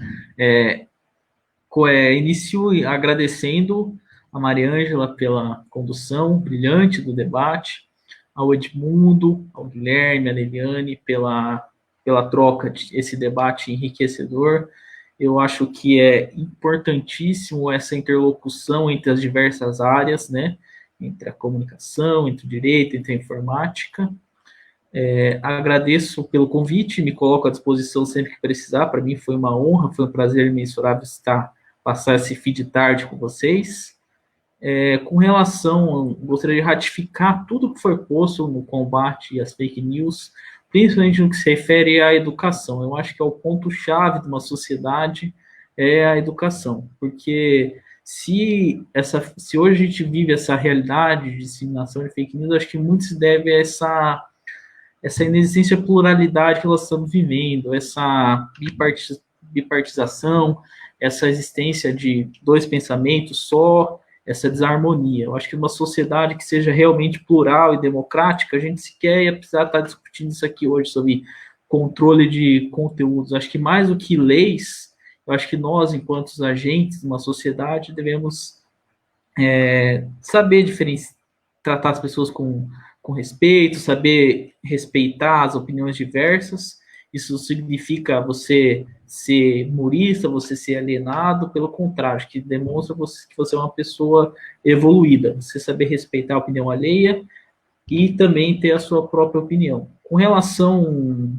inicio agradecendo a Mariângela pela condução brilhante do debate, ao Edmundo, ao Guilherme, à Liliane, pela troca desse debate enriquecedor. Eu acho que é importantíssimo essa interlocução entre as diversas áreas, né? Entre a comunicação, entre o direito, entre a informática. Agradeço pelo convite, me coloco à disposição sempre que precisar. Para mim foi uma honra, foi um prazer imensurável passar esse fim de tarde com vocês. Com relação, gostaria de ratificar tudo que foi posto no combate às fake news, principalmente no que se refere à educação. Eu acho que é o ponto-chave de uma sociedade, é a educação, porque se hoje a gente vive essa realidade de disseminação de fake news, acho que muito se deve a essa inexistência de pluralidade que nós estamos vivendo, essa bipartização, essa existência de dois pensamentos só, essa desarmonia. Eu acho que uma sociedade que seja realmente plural e democrática, a gente sequer ia precisar estar discutindo isso aqui hoje, sobre controle de conteúdos. Acho que mais do que leis, eu acho que nós, enquanto agentes de uma sociedade, devemos saber tratar as pessoas com respeito, saber respeitar as opiniões diversas. Isso significa você ser murista, você ser alienado, pelo contrário, que demonstra que você é uma pessoa evoluída, você saber respeitar a opinião alheia e também ter a sua própria opinião. Com relação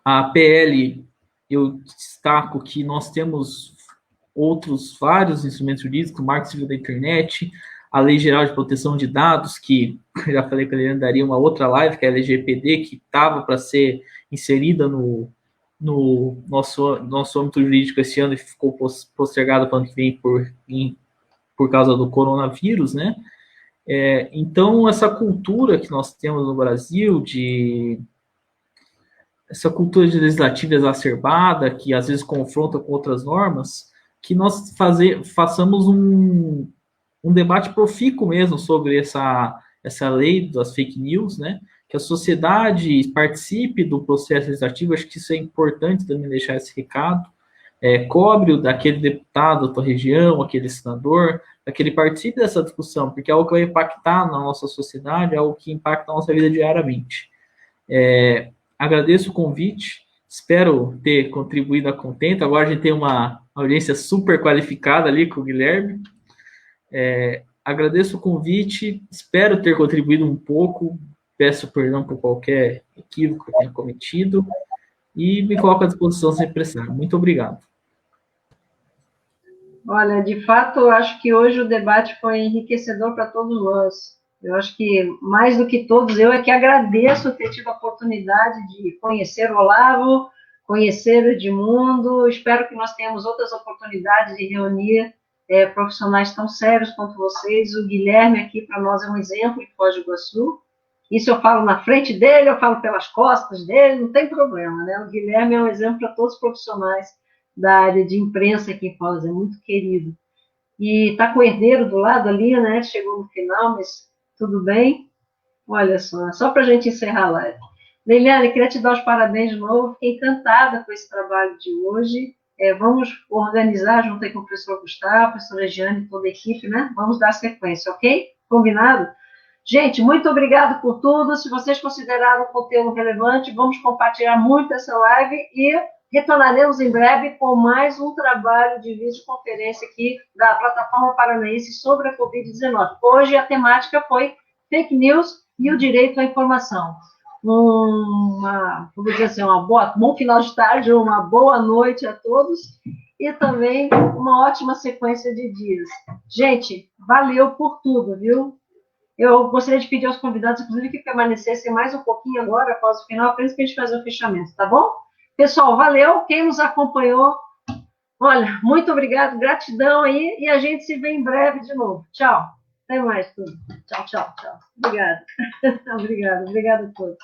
à PL, eu destaco que nós temos vários instrumentos jurídicos, o Marco Civil da Internet, a Lei Geral de Proteção de Dados, que já falei que ele daria uma outra live, que é a LGPD, que estava para ser inserida no nosso âmbito jurídico esse ano e ficou postergado para o ano que vem por causa do coronavírus, né? Então, essa cultura que nós temos no Brasil, essa cultura de legislativa exacerbada, que às vezes confronta com outras normas, que nós façamos um debate profícuo mesmo sobre essa lei das fake news, né? Que a sociedade participe do processo legislativo. Acho que isso é importante também deixar esse recado. Cobre daquele deputado da tua região, aquele senador, para que ele participe dessa discussão, porque é algo que vai impactar na nossa sociedade, é algo que impacta a nossa vida diariamente. Agradeço o convite, espero ter contribuído a contento. Agora a gente tem uma audiência super qualificada ali com o Guilherme. Agradeço o convite, espero ter contribuído um pouco, peço perdão por qualquer equívoco que eu tenha cometido e me coloco à disposição sem pressão. Muito obrigado. Olha, de fato, eu acho que hoje o debate foi enriquecedor para todos nós. Eu acho que, mais do que todos, eu é que agradeço ter tido a oportunidade de conhecer o Olavo, conhecer o Edmundo. Espero que nós tenhamos outras oportunidades de reunir profissionais tão sérios quanto vocês. O Guilherme aqui, para nós, é um exemplo em Foz do Iguaçu. Isso eu falo na frente dele, eu falo pelas costas dele, não tem problema, né? O Guilherme é um exemplo para todos os profissionais da área de imprensa aqui em Foz, é muito querido. E está com o herdeiro do lado ali, né? Chegou no final, mas tudo bem. Olha só para a gente encerrar a live. Leiliane, queria te dar os parabéns de novo, fiquei encantada com esse trabalho de hoje. Vamos organizar, junto aí com o professor Gustavo, a professora Giane, toda a equipe, né? Vamos dar sequência, ok? Combinado? Gente, muito obrigado por tudo. Se vocês consideraram o conteúdo relevante, vamos compartilhar muito essa live e retornaremos em breve com mais um trabalho de videoconferência aqui da Plataforma Paranaense sobre a Covid-19. Hoje a temática foi fake news e o direito à informação. Vamos dizer assim, bom final de tarde, uma boa noite a todos e também uma ótima sequência de dias. Gente, valeu por tudo, viu? Eu gostaria de pedir aos convidados, inclusive, que permanecessem mais um pouquinho agora, após o final, para a gente fazer o fechamento, tá bom? Pessoal, valeu. Quem nos acompanhou, olha, muito obrigado, gratidão aí, e a gente se vê em breve de novo. Tchau. Até mais, tudo. Tchau, tchau, tchau. Obrigada. Obrigada a todos.